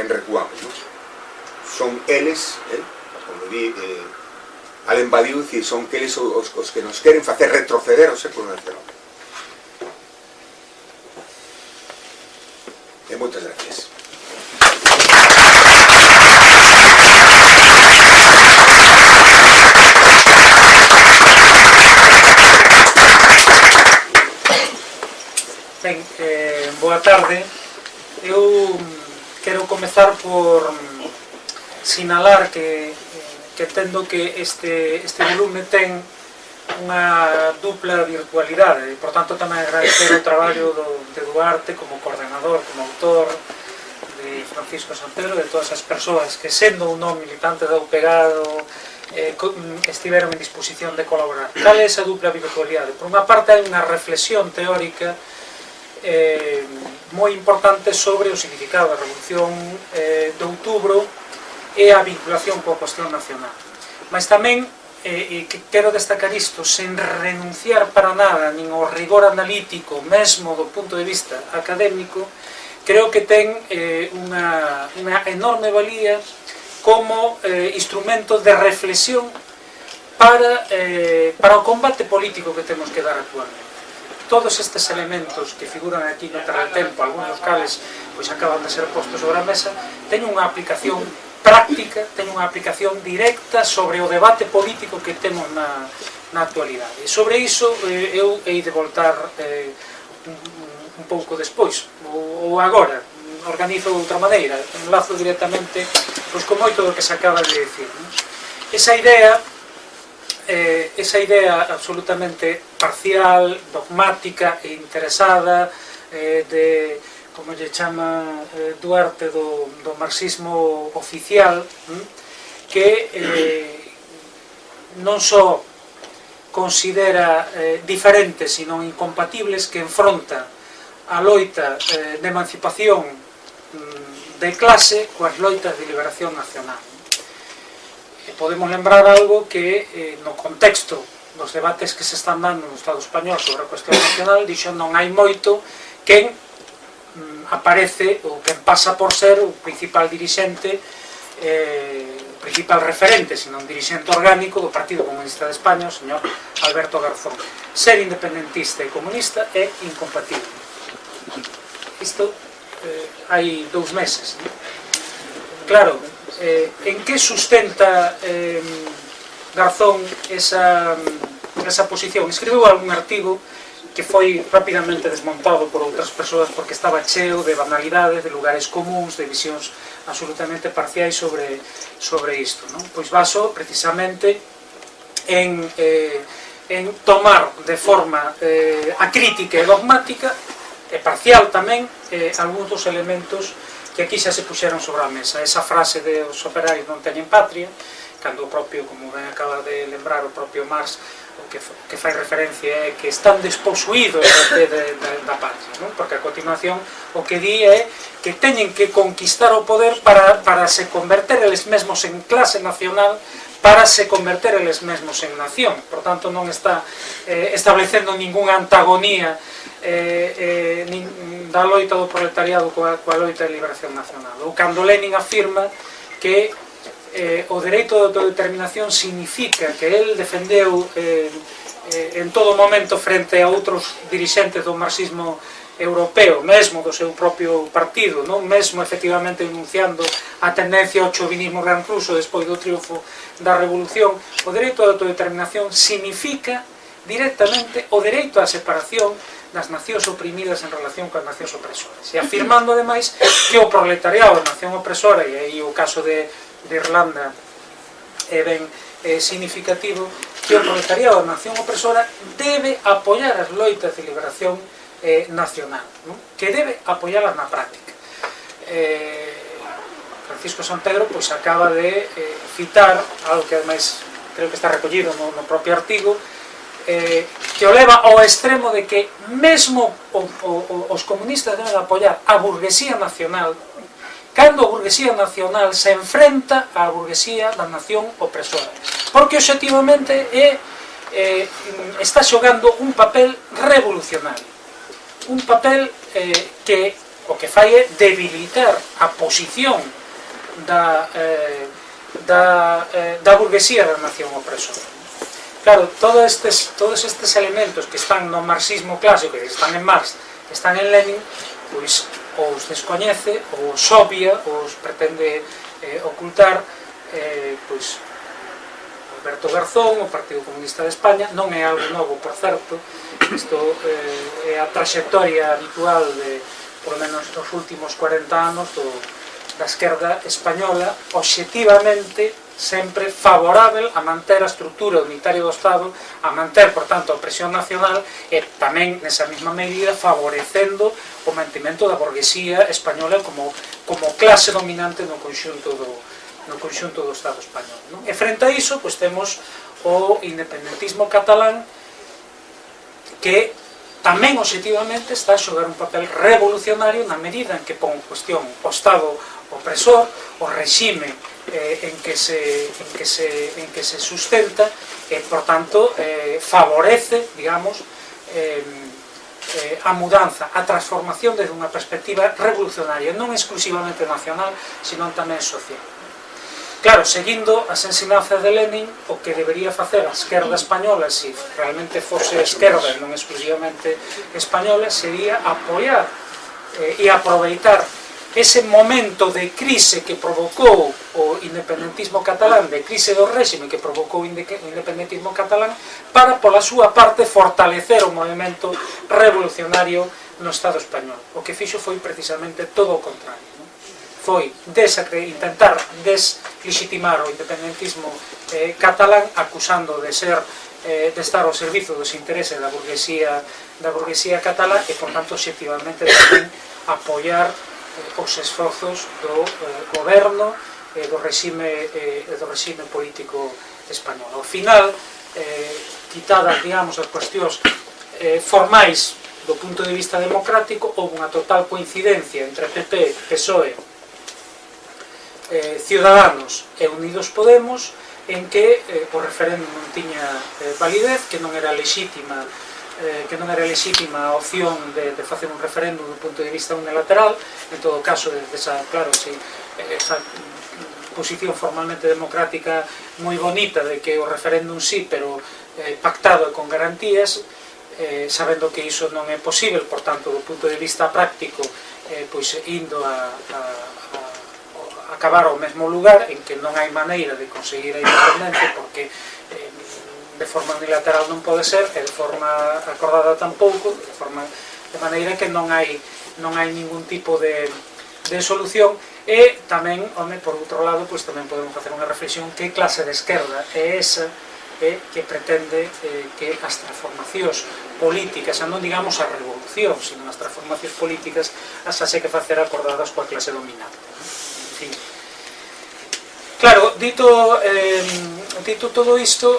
recuamos, ¿no? Son eles, como di Alain Badiou, son eles os que nos queren facer retroceder ao século XIX. E moitas gracias. Ben, boa tarde. Eu quero comezar por sinalar que entendo que este volume ten unha dupla virtualidade e, por tanto, tamén agradecer o traballo de Duarte como coordenador, como autor, de Francisco San Pedro, de todas as persoas que, sendo un non militante da UPEGAD, estiveron en disposición de colaborar. Cal é esa dupla virtualidade? Por unha parte, hai unha reflexión teórica moi importante sobre o significado da Revolución de Outubro e a vinculación coa cuestión nacional. Mas tamén, que quero destacar isto, sen renunciar para nada nin ao rigor analítico, mesmo do punto de vista académico, creo que ten unha enorme valía como instrumento de reflexión para o combate político que temos que dar actualmente. Todos estes elementos que figuran aquí no terratempo, algúns dos cales pois acaban de ser postos sobre a mesa, teñen unha aplicación práctica, teñen unha aplicación directa sobre o debate político que temos na actualidade. E sobre iso eu hei de voltar un pouco despois, ou agora, organizo de outra maneira, enlazo directamente pois con moito do que se acaba de decir. Esa idea absolutamente parcial, dogmática e interesada de, como lle chama Duarte, do marxismo oficial, que non só considera diferentes, sino incompatibles, que enfronta a loita de emancipación de clase coas loitas de liberación nacional. Podemos lembrar algo que no contexto dos debates que se están dando no Estado español sobre a cuestión nacional, dixo non hai moito quen aparece ou quen pasa por ser o principal dirixente, o principal referente, senón dirixente orgánico do Partido Comunista de España, o señor Alberto Garzón. Ser independentista e comunista é incompatible. Isto hai 2 meses. Claro, en que sustenta Garzón esa posición? Escribiu algún artigo que foi rapidamente desmontado por outras persoas porque estaba cheo de banalidades, de lugares comuns, de visións absolutamente parciais sobre isto. Pois baso precisamente en tomar de forma acrítica e dogmática e parcial tamén algúns dos elementos que aquí xa se puxeron sobre a mesa. Esa frase de os operarios non teñen patria, cando o propio, como ben acaba de lembrar o propio Marx, o que fai referencia é que están desposuídos da patria, non? Porque a continuación o que di é que teñen que conquistar o poder para se converter eles mesmos en clase nacional, para se converter eles mesmos en nación. Por tanto, non está establecendo ningunha antagonía da loita do proletariado coa loita de liberación nacional. Ou cando Lenin afirma que o dereito de autodeterminación significa que el defendeu en todo momento frente a outros dirixentes do marxismo europeo, mesmo do seu propio partido, non? Mesmo efectivamente enunciando a tendencia ao chauvinismo gran ruso despois do triunfo da revolución. O dereito de autodeterminación significa directamente o dereito á separación das nacións oprimidas en relación coas nacións opresoras, e afirmando ademais que o proletariado é nación opresora, e aí o caso de Irlanda é ben significativo, que o proletariado da nación opresora debe apoiar as loitas de liberación nacional, non? Que debe apoialas na práctica. Francisco San Pedro pois acaba de citar algo que ademais creo que está recollido no propio artigo, que o leva ao extremo de que mesmo os comunistas deben apoiar a burguesía nacional cando a burguesía nacional se enfrenta á burguesía da nación opresora, porque obxectivamente está xogando un papel revolucionario, un papel que o que fai é debilitar a posición da burguesía da nación opresora. Claro, todos estes elementos que están no marxismo clásico, que están en Marx, que están en Lenin, pois os descoñece, os obvia, os pretende ocultar, pois Alberto Garzón, o Partido Comunista de España. Non é algo novo, por certo, isto é a trayectoria habitual de, por lo menos, nos últimos 40 anos da esquerda española, obxectivamente sempre favorável a manter a estrutura unitaria do Estado, a manter, por tanto, a opresión nacional e tamén, nesa mesma medida, favorecendo o mantimento da burguesía española como clase dominante no conxunto do Estado español, non? E frente a iso, pois, temos o independentismo catalán, que tamén obxectivamente está a xogar un papel revolucionario na medida en que pon en cuestión o Estado opresor, o regime en que se sustenta e, por tanto, favorece, digamos, a mudanza, a transformación desde unha perspectiva revolucionaria, non exclusivamente nacional, sino tamén social. Claro, seguindo as ensinanzas de Lenin, o que debería facer a esquerda española, se realmente fose esquerda e non exclusivamente española, sería apoiar e aproveitar ese momento de crise que provocou o independentismo catalán, de crise do réxime que provocou o independentismo catalán, para, pola súa parte, fortalecer o movimento revolucionario no Estado español. O que fixo foi precisamente todo o contrario, non? Foi intentar deslegitimar o independentismo catalán, acusando de estar ao servizo dos intereses da burguesía catalán e, por tanto, obxectivamente tamén apoiar os esforzos do goberno e do regime político español. Ao final, quitadas, digamos, as cuestións formais do punto de vista democrático, houve unha total coincidencia entre PP, PSOE, Ciudadanos e Unidos Podemos, en que o referéndum non tiña validez, que non era lexítima a opción de facer un referéndum do punto de vista unilateral. En todo caso, esa posición formalmente democrática moi bonita de que o referéndum sí, pero pactado e con garantías, sabendo que iso non é posible, por tanto, do punto de vista práctico, pois indo a acabar ao mesmo lugar, en que non hai maneira de conseguir a independencia, porque de forma unilateral non pode ser, e de forma acordada tampouco, de maneira que non hai ningún tipo de solución. E tamén, por outro lado, pois tamén podemos facer unha reflexión que clase de esquerda é esa que pretende que as transformacións políticas, non digamos a revolución, sino as transformacións políticas as hase que facer acordadas coa clase dominante. En fin. Claro, dito todo isto,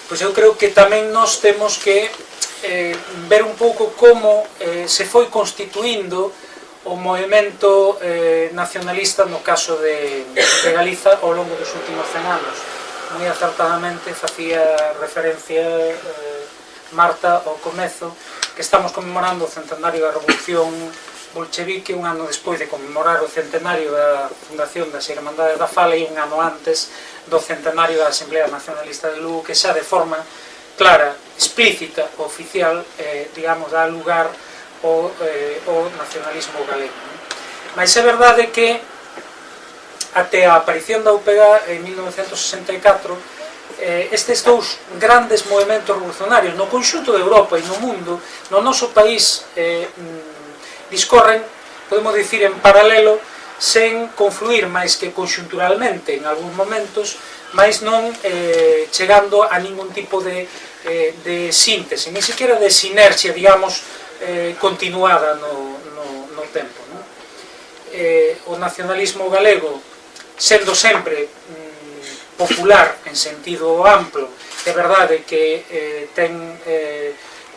pois eu creo que tamén nos temos que ver un pouco como se foi constituindo o movimento nacionalista no caso de Galiza ao longo dos últimos 100 anos. Moi acertadamente facía referencia Marta ao comezo, que estamos conmemorando o centenario da Revolución Bolchevique, un ano despois de conmemorar o centenario da fundación das Irmandades da Fala e un ano antes do centenario da Asamblea Nacionalista de Lugo, que xa de forma clara, explícita, oficial, digamos, dá lugar ao nacionalismo galego. Mas é verdade que até a aparición da UPG en 1964, estes dous grandes movimentos revolucionarios no conxunto de Europa e no mundo, no noso país, discorren, podemos dicir, en paralelo, sen confluir máis que conxunturalmente en algúns momentos, máis non chegando a ningún tipo de síntese, ni siquiera de sinerxia, digamos, continuada no tempo. O nacionalismo galego, sendo sempre popular en sentido amplo, é verdade que ten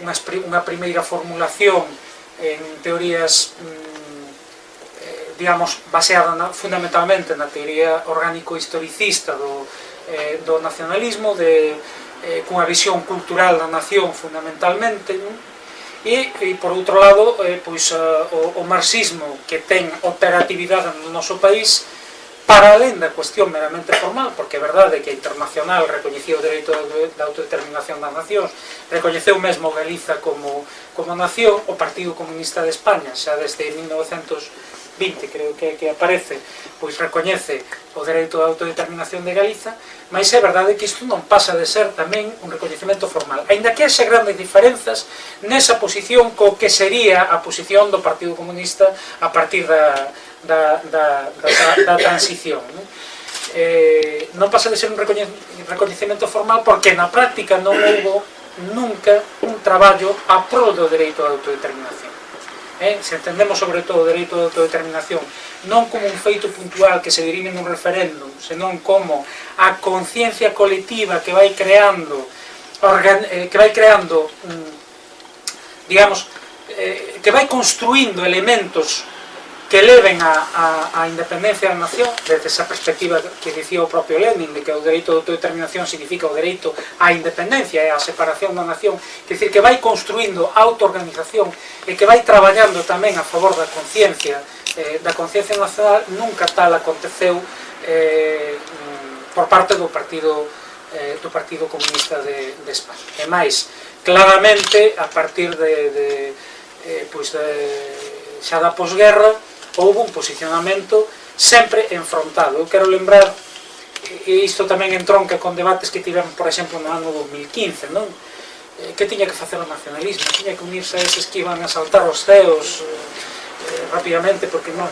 unha primeira formulación en teorías, digamos, baseada fundamentalmente na teoría orgánico-historicista do nacionalismo, cunha visión cultural da nación fundamentalmente, e por outro lado, pois, o marxismo, que ten operatividade no noso país, para alén da cuestión meramente formal, porque é verdade que a internacional recoñeceu o dereito da autodeterminación das nacións, recoñeceu mesmo Galiza como nación, o Partido Comunista de España, xa desde 1920, creo que aparece, pois recoñece o dereito da autodeterminación de Galiza, mas é verdade que isto non pasa de ser tamén un recoñecemento formal, aínda que haxa grandes diferenzas nesa posición co que sería a posición do Partido Comunista a partir da transición. non pasa de ser un recoñecemento formal porque na práctica non houve nunca un traballo a prol do dereito á autodeterminación. Se entendemos sobre todo o dereito á autodeterminación non como un feito puntual que se dirime nun referéndum, senón como a conciencia colectiva que vai creando digamos, que vai construindo elementos que leven a independencia da nación, desde esa perspectiva que dicía o propio Lenin, de que o dereito de autodeterminación significa o dereito á independencia e á separación da nación, que dicir que vai construindo autoorganización e que vai traballando tamén a favor da conciencia nacional, nunca tal aconteceu por parte do Partido Comunista de España. E máis, claramente, a partir xa da posguerra, houve un posicionamento sempre enfrontado. Eu quero lembrar, e isto tamén entronca con debates que tivemos, por exemplo, no ano 2015, non? Que tiña que facer o nacionalismo? Tiña que unirse a eses que iban a saltar os ceos rapidamente porque non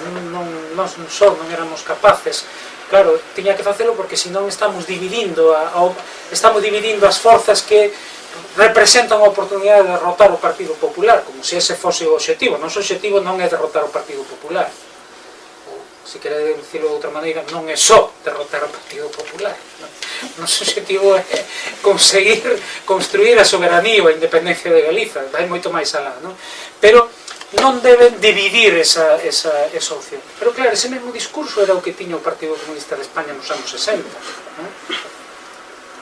éramos capaces. Claro, tiña que facelo porque senón estamos dividindo as forzas que representan a oportunidade de derrotar o Partido Popular, como se ese fose o obxectivo. O noso obxectivo non é derrotar o Partido Popular. Se quere dicirlo de outra maneira, non é só derrotar o Partido Popular. O noso obxectivo é conseguir construir a soberanía ou a independencia de Galiza. Vai moito máis alá, non? Pero non deben dividir esa opción. Pero claro, ese mesmo discurso era o que tiña o Partido Comunista de España nos anos 60, non?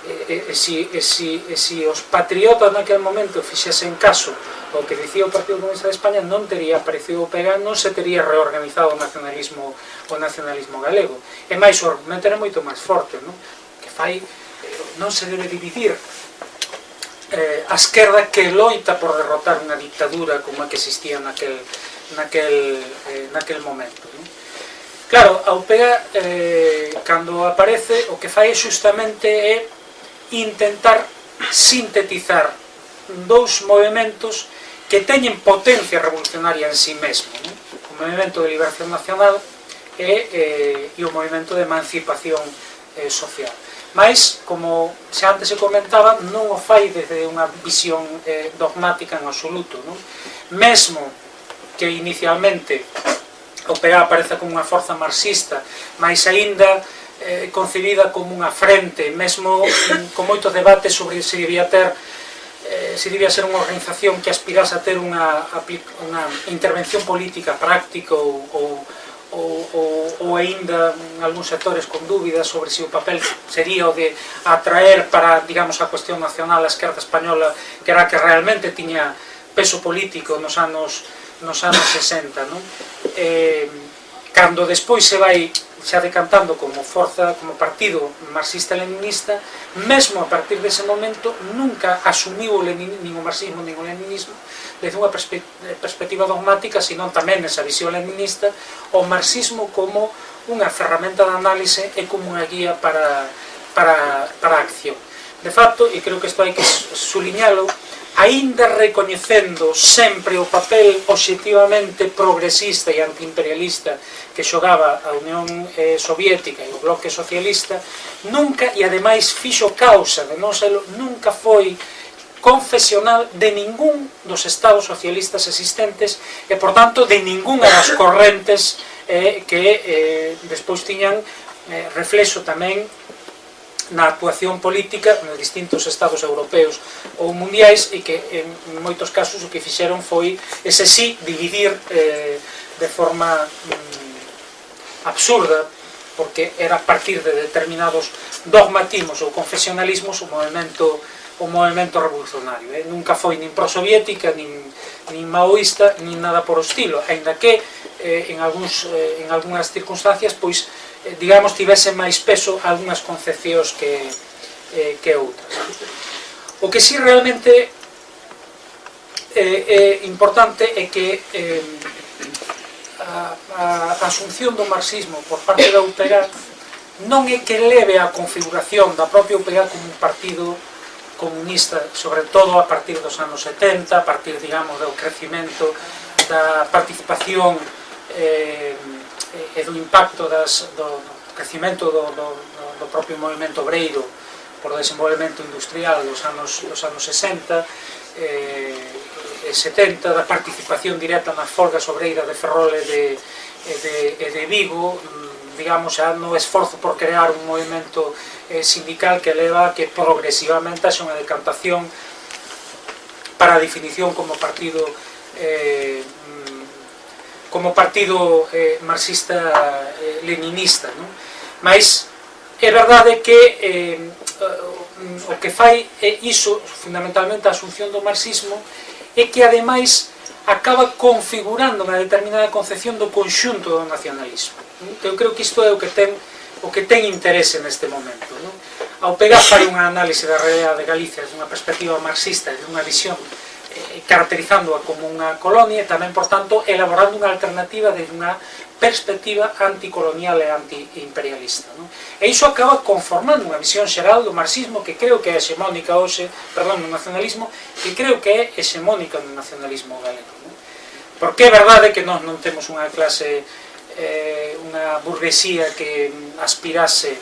E se os patriotas naquele momento fixesen caso ao que dicía o Partido Comunista de España, non tería aparecido o PEGA, non se tería reorganizado o nacionalismo galego. E máis, o argumento era moito máis forte, non? Que non se debe dividir a esquerda que loita por derrotar unha dictadura como a que existía naquel momento, non? Claro, ao PEGA, cando aparece, o que fai xustamente é intentar sintetizar dous movimentos que teñen potencia revolucionaria en sí mesmo, non? O movimento de liberación nacional e o movimento de emancipación social. Mais, como xa antes se comentaba, non o fai desde unha visión dogmática en absoluto, non? Mesmo que inicialmente o PEGA aparece como unha forza marxista, mais aínda concebida como unha frente, mesmo con moitos debates sobre se debía ser unha organización que aspirase a ter unha intervención política práctica ou aínda en algúns sectores con dúbidas sobre se o papel sería o de atraer para, digamos, a cuestión nacional a esquerda española, que era que realmente tiña peso político nos anos 60, non? Cando despois se vai xa decantando como forza, como partido marxista-leninista, mesmo a partir dese momento nunca asumiu nin o marxismo nin o leninismo desde unha perspectiva dogmática, senón tamén nesa visión leninista, o marxismo como unha ferramenta de análise e como unha guía para a acción. De facto, e creo que isto hai que suliñalo, aínda recoñecendo sempre o papel obxectivamente progresista e antiimperialista que xogaba a Unión Soviética e o bloque socialista, nunca, e ademais fixo causa de non selo, nunca foi confesional de ningún dos estados socialistas existentes e, por tanto, de ningunha das correntes que despois tiñan reflexo tamén na actuación política nos distintos estados europeos ou mundiais, e que en moitos casos o que fixeron foi ese sí dividir de forma absurda, porque era a partir de determinados dogmatismos ou confesionalismos o movimento revolucionario. Nunca foi nin prosoviética, nin maoísta, nin nada por o estilo, aínda que en algunhas circunstancias, pois, digamos, tivese máis peso algunhas concepcións que outras. O que si realmente é importante é que a asunción do marxismo por parte da UPEGA non é que leve a configuración da propia UPEGA como un partido comunista, sobre todo a partir dos anos 70, a partir, digamos, do crecimento da participación e do impacto crecimento do propio movimento obreiro por o desenvolvemento industrial dos anos 60 e 70, da participación directa nas folgas obreiras de Ferrol e de Vigo, digamos, xa no esforzo por crear un movimento sindical que leva a que progresivamente haxa unha decantación para a definición como partido marxista-leninista, non? Mas é verdade que o que fai é iso, fundamentalmente a asunción do marxismo, é que ademais acaba configurando unha determinada concepción do conxunto do nacionalismo. Eu creo que isto é o que ten interese neste momento. Ao pegar para unha análise da realidade de Galicia desde unha perspectiva marxista e dunha visión caracterizándoa como unha colonia e tamén, por tanto, elaborando unha alternativa desde unha perspectiva anticolonial e antiimperialista. E iso acaba conformando unha visión xeral do marxismo que creo que é hexemónica hoxe, perdón, no nacionalismo, que creo que é hexemónica no nacionalismo galego. Porque é verdade que nós non temos unha clase, unha burguesía que aspirase,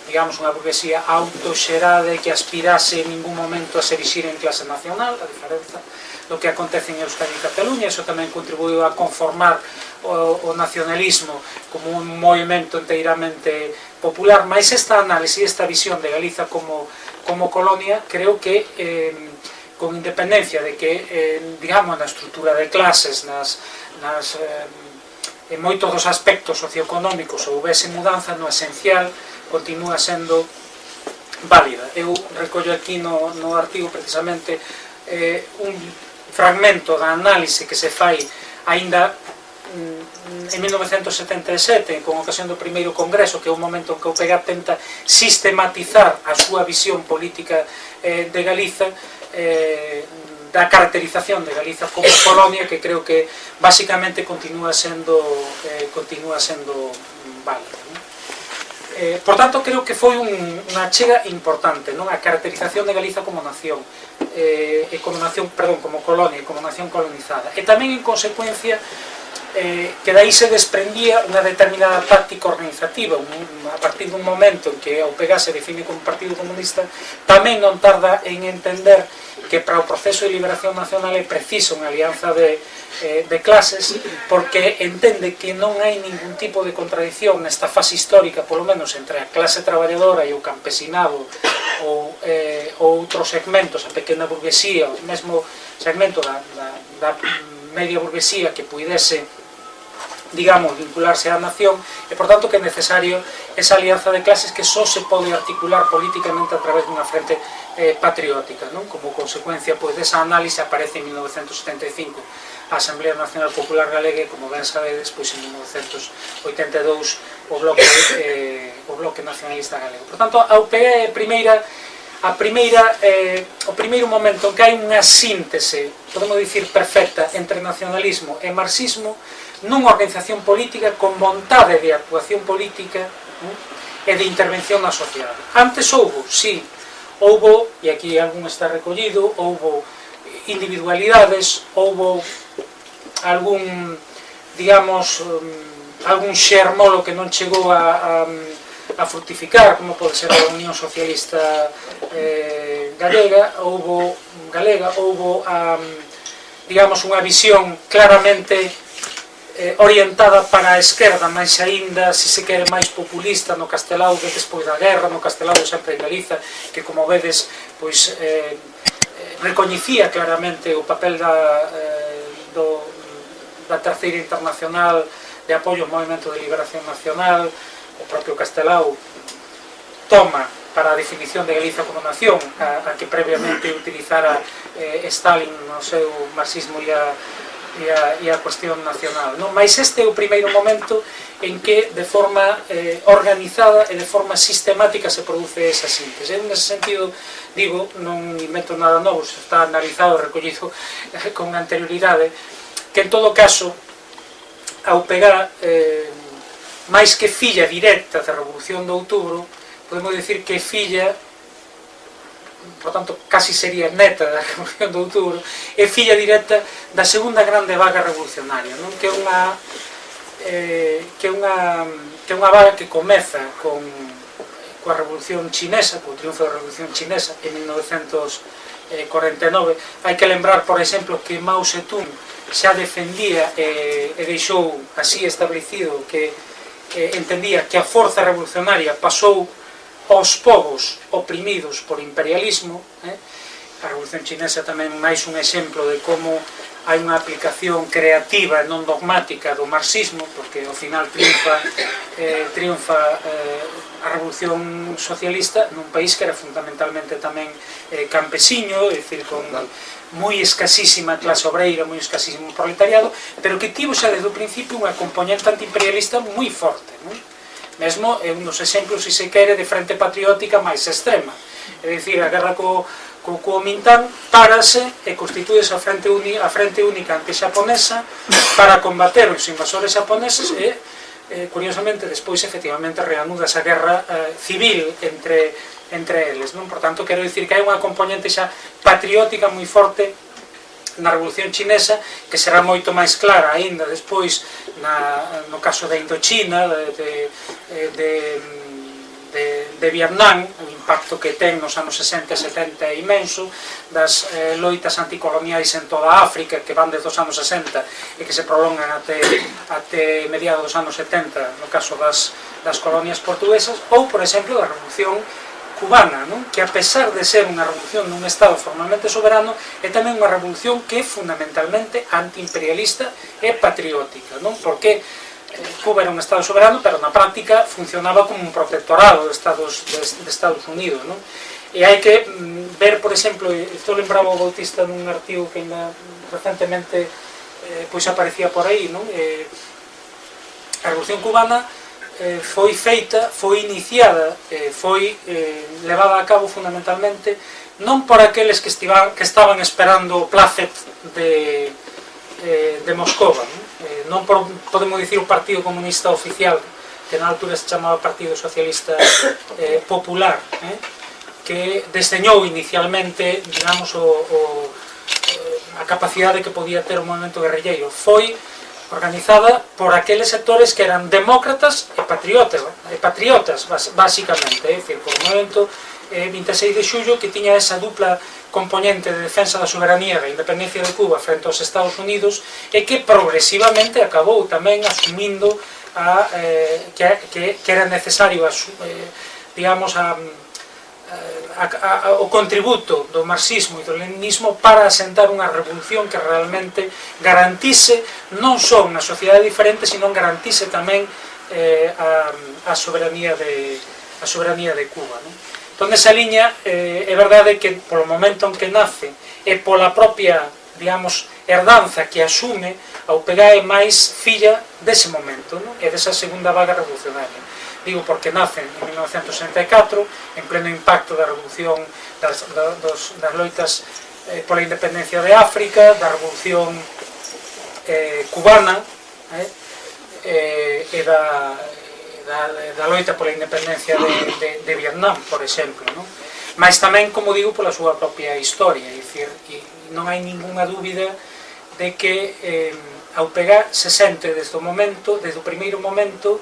digamos, unha burguesía autoxerada e que aspirase en ningún momento a se erixir en clase nacional, a diferenza do que acontece en Euskadi e Cataluña. Iso tamén contribuiu a conformar o nacionalismo como un movimento inteiramente popular, mas esta análise e esta visión de Galiza como colonia, creo que con independencia de que, digamos, na estrutura de clases, en moitos dos aspectos socioeconómicos houvese mudanza, no esencial continúa sendo válida. Eu recollo aquí no artigo precisamente un fragmento da análise que se fai aínda en 1977, con ocasión do primeiro congreso, que é un momento en que o PEGA tenta sistematizar a súa visión política de Galiza, da caracterización de Galiza como colonia, que creo que basicamente continúa sendo válida. Por tanto, creo que foi unha chega importante, non? A caracterización de Galiza como nación, como colonia, como nación colonizada. E tamén, en consecuencia, que dai se desprendía unha determinada táctica organizativa. A partir dun momento en que o PEGA se define como Partido Comunista, tamén non tarda en entender que para o proceso de liberación nacional é preciso unha alianza de clases, porque entende que non hai ningún tipo de contradicción nesta fase histórica, polo menos entre a clase traballadora e o campesinado ou outros segmentos, a pequena burguesía, o mesmo segmento da media burguesía que puidese, digamos, vincularse á nación, e por tanto que é necesario esa alianza de clases que só se pode articular políticamente a través dunha frente patriótica, non? Como consecuencia, pois, desa análise aparece en 1975 a Asamblea Nacional Popular Galega, e, como ben sabedes, pois en 1982 o Bloque Nacionalista Galego. Por tanto, a UPE é o primeiro momento en que hai unha síntese, podemos dicir, perfecta entre nacionalismo e marxismo nunha organización política con vontade de actuación política e de intervención na sociedade. Antes houbo, sí, houbo, e aquí algún está recollido, houbo individualidades, houbo algún, digamos, algún xermolo que non chegou a frutificar, como pode ser a Unión Socialista Galega, houbo, digamos, unha visión claramente orientada para a esquerda, máis aínda, se se quere, máis populista no Castelao que despois da guerra, no Castelao sempre en Galiza, que, como vedes, pois recoñecía claramente o papel da Terceira Internacional de apoio ao Movimento de Liberación Nacional. O propio Castelao toma para a definición de Galiza como nación a que previamente utilizara Stalin no seu marxismo e a cuestión nacional, non? Mas este é o primeiro momento en que de forma organizada e de forma sistemática se produce esa síntese. En ese sentido, digo, non invento nada novo, está analizado e recollido con anterioridade, que en todo caso a UPEGA, máis que filla directa da Revolución de Outubro, podemos dicir que filla, por tanto, casi sería neta da Revolución de Outubro, é filla directa da segunda grande vaga revolucionaria, non? Que é que é unha vaga que comeza coa Revolución Chinesa, co triunfo da Revolución Chinesa en 1949. Hai que lembrar, por exemplo, que Mao Zedong xa defendía e deixou así establecido que entendía que a forza revolucionaria pasou aos povos oprimidos por imperialismo. A Revolución Chinesa tamén máis un exemplo de como hai unha aplicación creativa e non dogmática do marxismo, porque ao final triunfa a Revolución Socialista nun país que era fundamentalmente tamén campesiño, é dicir, con moi escasísima clase obreira, moi escasísimo proletariado, pero que tivo xa desde o principio unha componente antiimperialista moi forte, non? Mesmo é un dos exemplos, se se quere, de frente patriótica máis extrema. É dicir, a guerra co Kuomintang párase e constitúese a frente única anti-xaponesa para combater os invasores xaponeses e, curiosamente, despois efectivamente reanuda esa guerra civil entre eles, non? Por tanto, quero dicir que hai unha componente xa patriótica moi forte na Revolución Chinesa, que será moito máis clara aínda despois no caso da Indochina, de Vietnam, o impacto que ten nos anos 60 e 70 é imenso, das loitas anticoloniais en toda África, que van desde os anos 60 e que se prolongan até mediados dos anos 70, no caso das colonias portuguesas, ou, por exemplo, da Revolución Cubana, non? Que a pesar de ser unha revolución nun estado formalmente soberano, é tamén unha revolución que é fundamentalmente antiimperialista e patriótica, non? Porque Cuba era un estado soberano, pero na práctica funcionaba como un protectorado de Estados Unidos, non? E hai que ver, por exemplo, isto lembraba o Bautista nun artigo que recentemente pois aparecía por aí, non? A Revolución Cubana foi feita, foi iniciada, foi levada a cabo fundamentalmente non por aqueles que estaban esperando o plácet de Moscova, non por, podemos dicir, o Partido Comunista Oficial, que na altura se chamaba Partido Socialista Popular, que desdeñou inicialmente, digamos, a capacidade que podía ter o movimento guerrilleiro. Foi organizada por aqueles sectores que eran demócratas e patriotas, basicamente, é dicir, por o movimento 26 de xullo, que tiña esa dupla componente de defensa da soberanía e da independencia de Cuba frente aos Estados Unidos, e que progresivamente acabou tamén asumindo que era necesario, digamos, o contributo do marxismo e do leninismo para asentar unha revolución que realmente garantise non só unha sociedade diferente, sino garantise tamén a soberanía de Cuba, non? Entón, esa liña, é verdade que polo momento en que nace e pola propia, digamos, herdanza que asume, a UPG é máis filla dese momento, non? E desa segunda vaga revolucionaria. Digo porque nace en 1964, en pleno impacto da revolución, das loitas pola independencia de África, da revolución cubana, e da loita pola independencia de Vietnam, por exemplo, non? Mas tamén, como digo, pola súa propia historia, é dicir, non hai ningunha dúbida de que a UPG se sente desde o primeiro momento,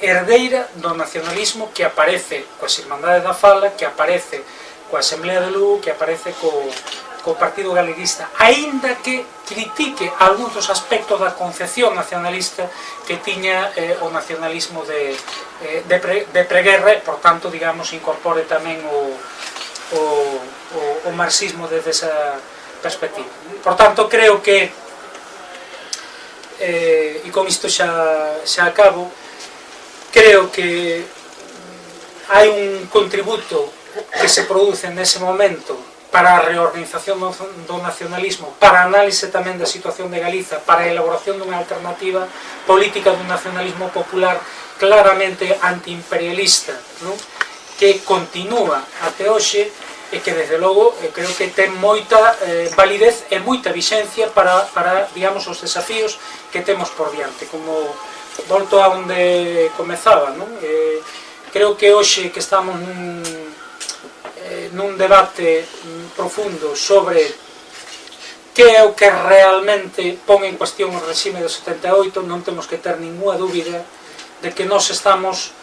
herdeira do nacionalismo que aparece coas Irmandades da Fala, que aparece coa Asamblea de Lugo, que aparece co Partido Galeguista, aínda que critique algúns dos aspectos da concepción nacionalista que tiña o nacionalismo de preguerra, e, por tanto, digamos, incorpore tamén o marxismo desde esa perspectiva. Por tanto, creo que, e con isto xa acabo, creo que hai un contributo que se produce nese momento para a reorganización do nacionalismo, para a análise tamén da situación de Galiza, para a elaboración dunha alternativa política dun nacionalismo popular claramente antiimperialista, non? Que continúa até hoxe e que, desde logo, creo que ten moita validez e moita vixencia para, digamos, os desafíos que temos por diante. Como volto a onde comezaba, non? Creo que hoxe que estamos nun debate profundo sobre que é o que realmente pon en cuestión o regime do 78, non temos que ter ninguna dúbida de que nós estamos,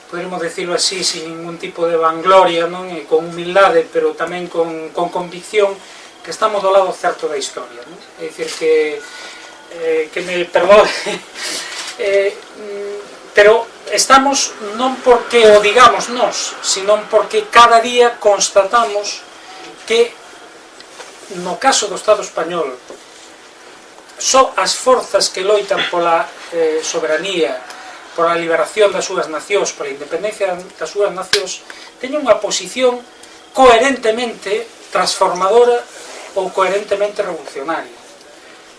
podemos decirlo así, sin ningún tipo de vangloria, non? E con humildade, pero tamén con convicción, que estamos do lado certo da historia, non? É dicir que me perdone, pero estamos non porque o digamos nós, sino porque cada día constatamos que no caso do Estado español só as forzas que loitan pola soberanía, pola liberación das súas nacións, pola independencia das súas nacións, teñen unha posición coherentemente transformadora ou coherentemente revolucionaria,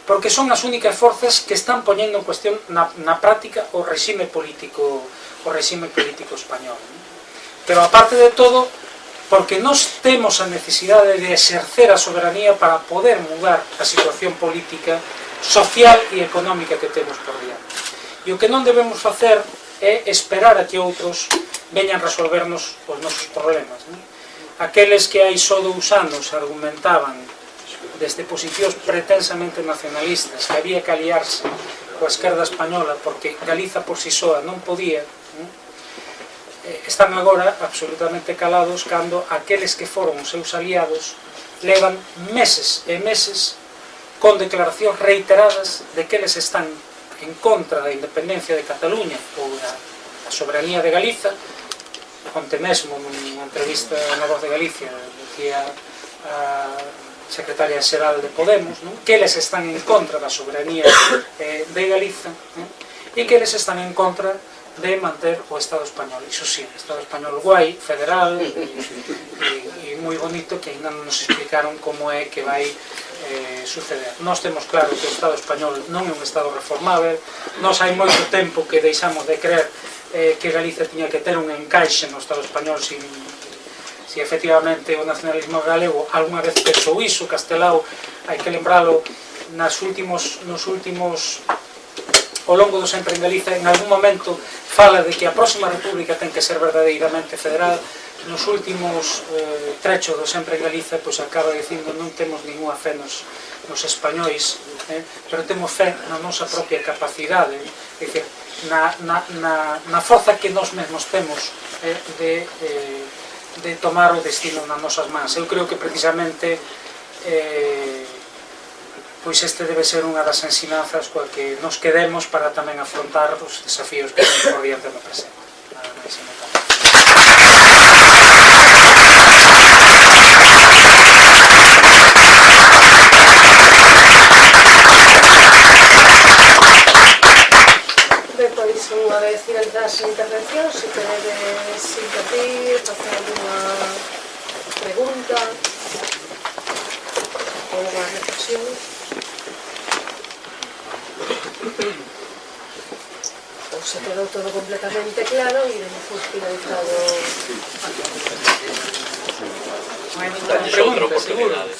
porque son as únicas forzas que están poñendo en cuestión na práctica o regime político español. Pero aparte de todo, porque nós temos a necesidade de exercer a soberanía para poder mudar a situación política, social e económica que temos por diante. E o que non debemos facer é esperar a que outros veñan resolvernos os nosos problemas. Aqueles que hai só 2 anos argumentaban desde posicións pretensamente nacionalistas que había que aliarse coa esquerda española porque Galiza por si soa non podía, están agora absolutamente calados cando aqueles que foron os seus aliados levan meses e meses con declaracións reiteradas de que eles están en contra da independencia de Cataluña ou da soberanía de Galiza. Onte mesmo nunha entrevista na Voz de Galicia decía a secretaria xeral de Podemos, non? Que eles están en contra da soberanía de Galiza, e que eles están en contra de manter o Estado español. Iso sí, o Estado español guai, federal e moi bonito, que ainda non nos explicaron como é que vai suceder. Nós temos claro que o Estado español non é un Estado reformável. Nós hai moito tempo que deixamos de creer que Galicia tiña que ter un encaixe no Estado español si efectivamente o nacionalismo galego algunha vez pensou iso. Castelao, hai que lembralo, nos últimos ao longo do sempre en Galiza, en algún momento fala de que a próxima república ten que ser verdadeiramente federal. Nos últimos trechos do sempre en Galiza pois acaba dicindo non temos ninguna fe nos españois, pero temos fe na nosa propia capacidade, é dicir, na forza que nós mesmos temos de tomar o destino nas nosas mans. Eu creo que precisamente pois este debe ser unha das ensinanzas coa que nos quedemos para tamén afrontar os desafíos que temos por diante no presente. Nada máis e nada. Pois, unha vez finalizadas as intervencións, se queredes intervir, facer alguna pregunta ou unha reflexión. Ou se quedou todo completamente claro e demos por finalizado. Dalles outra oportunidade.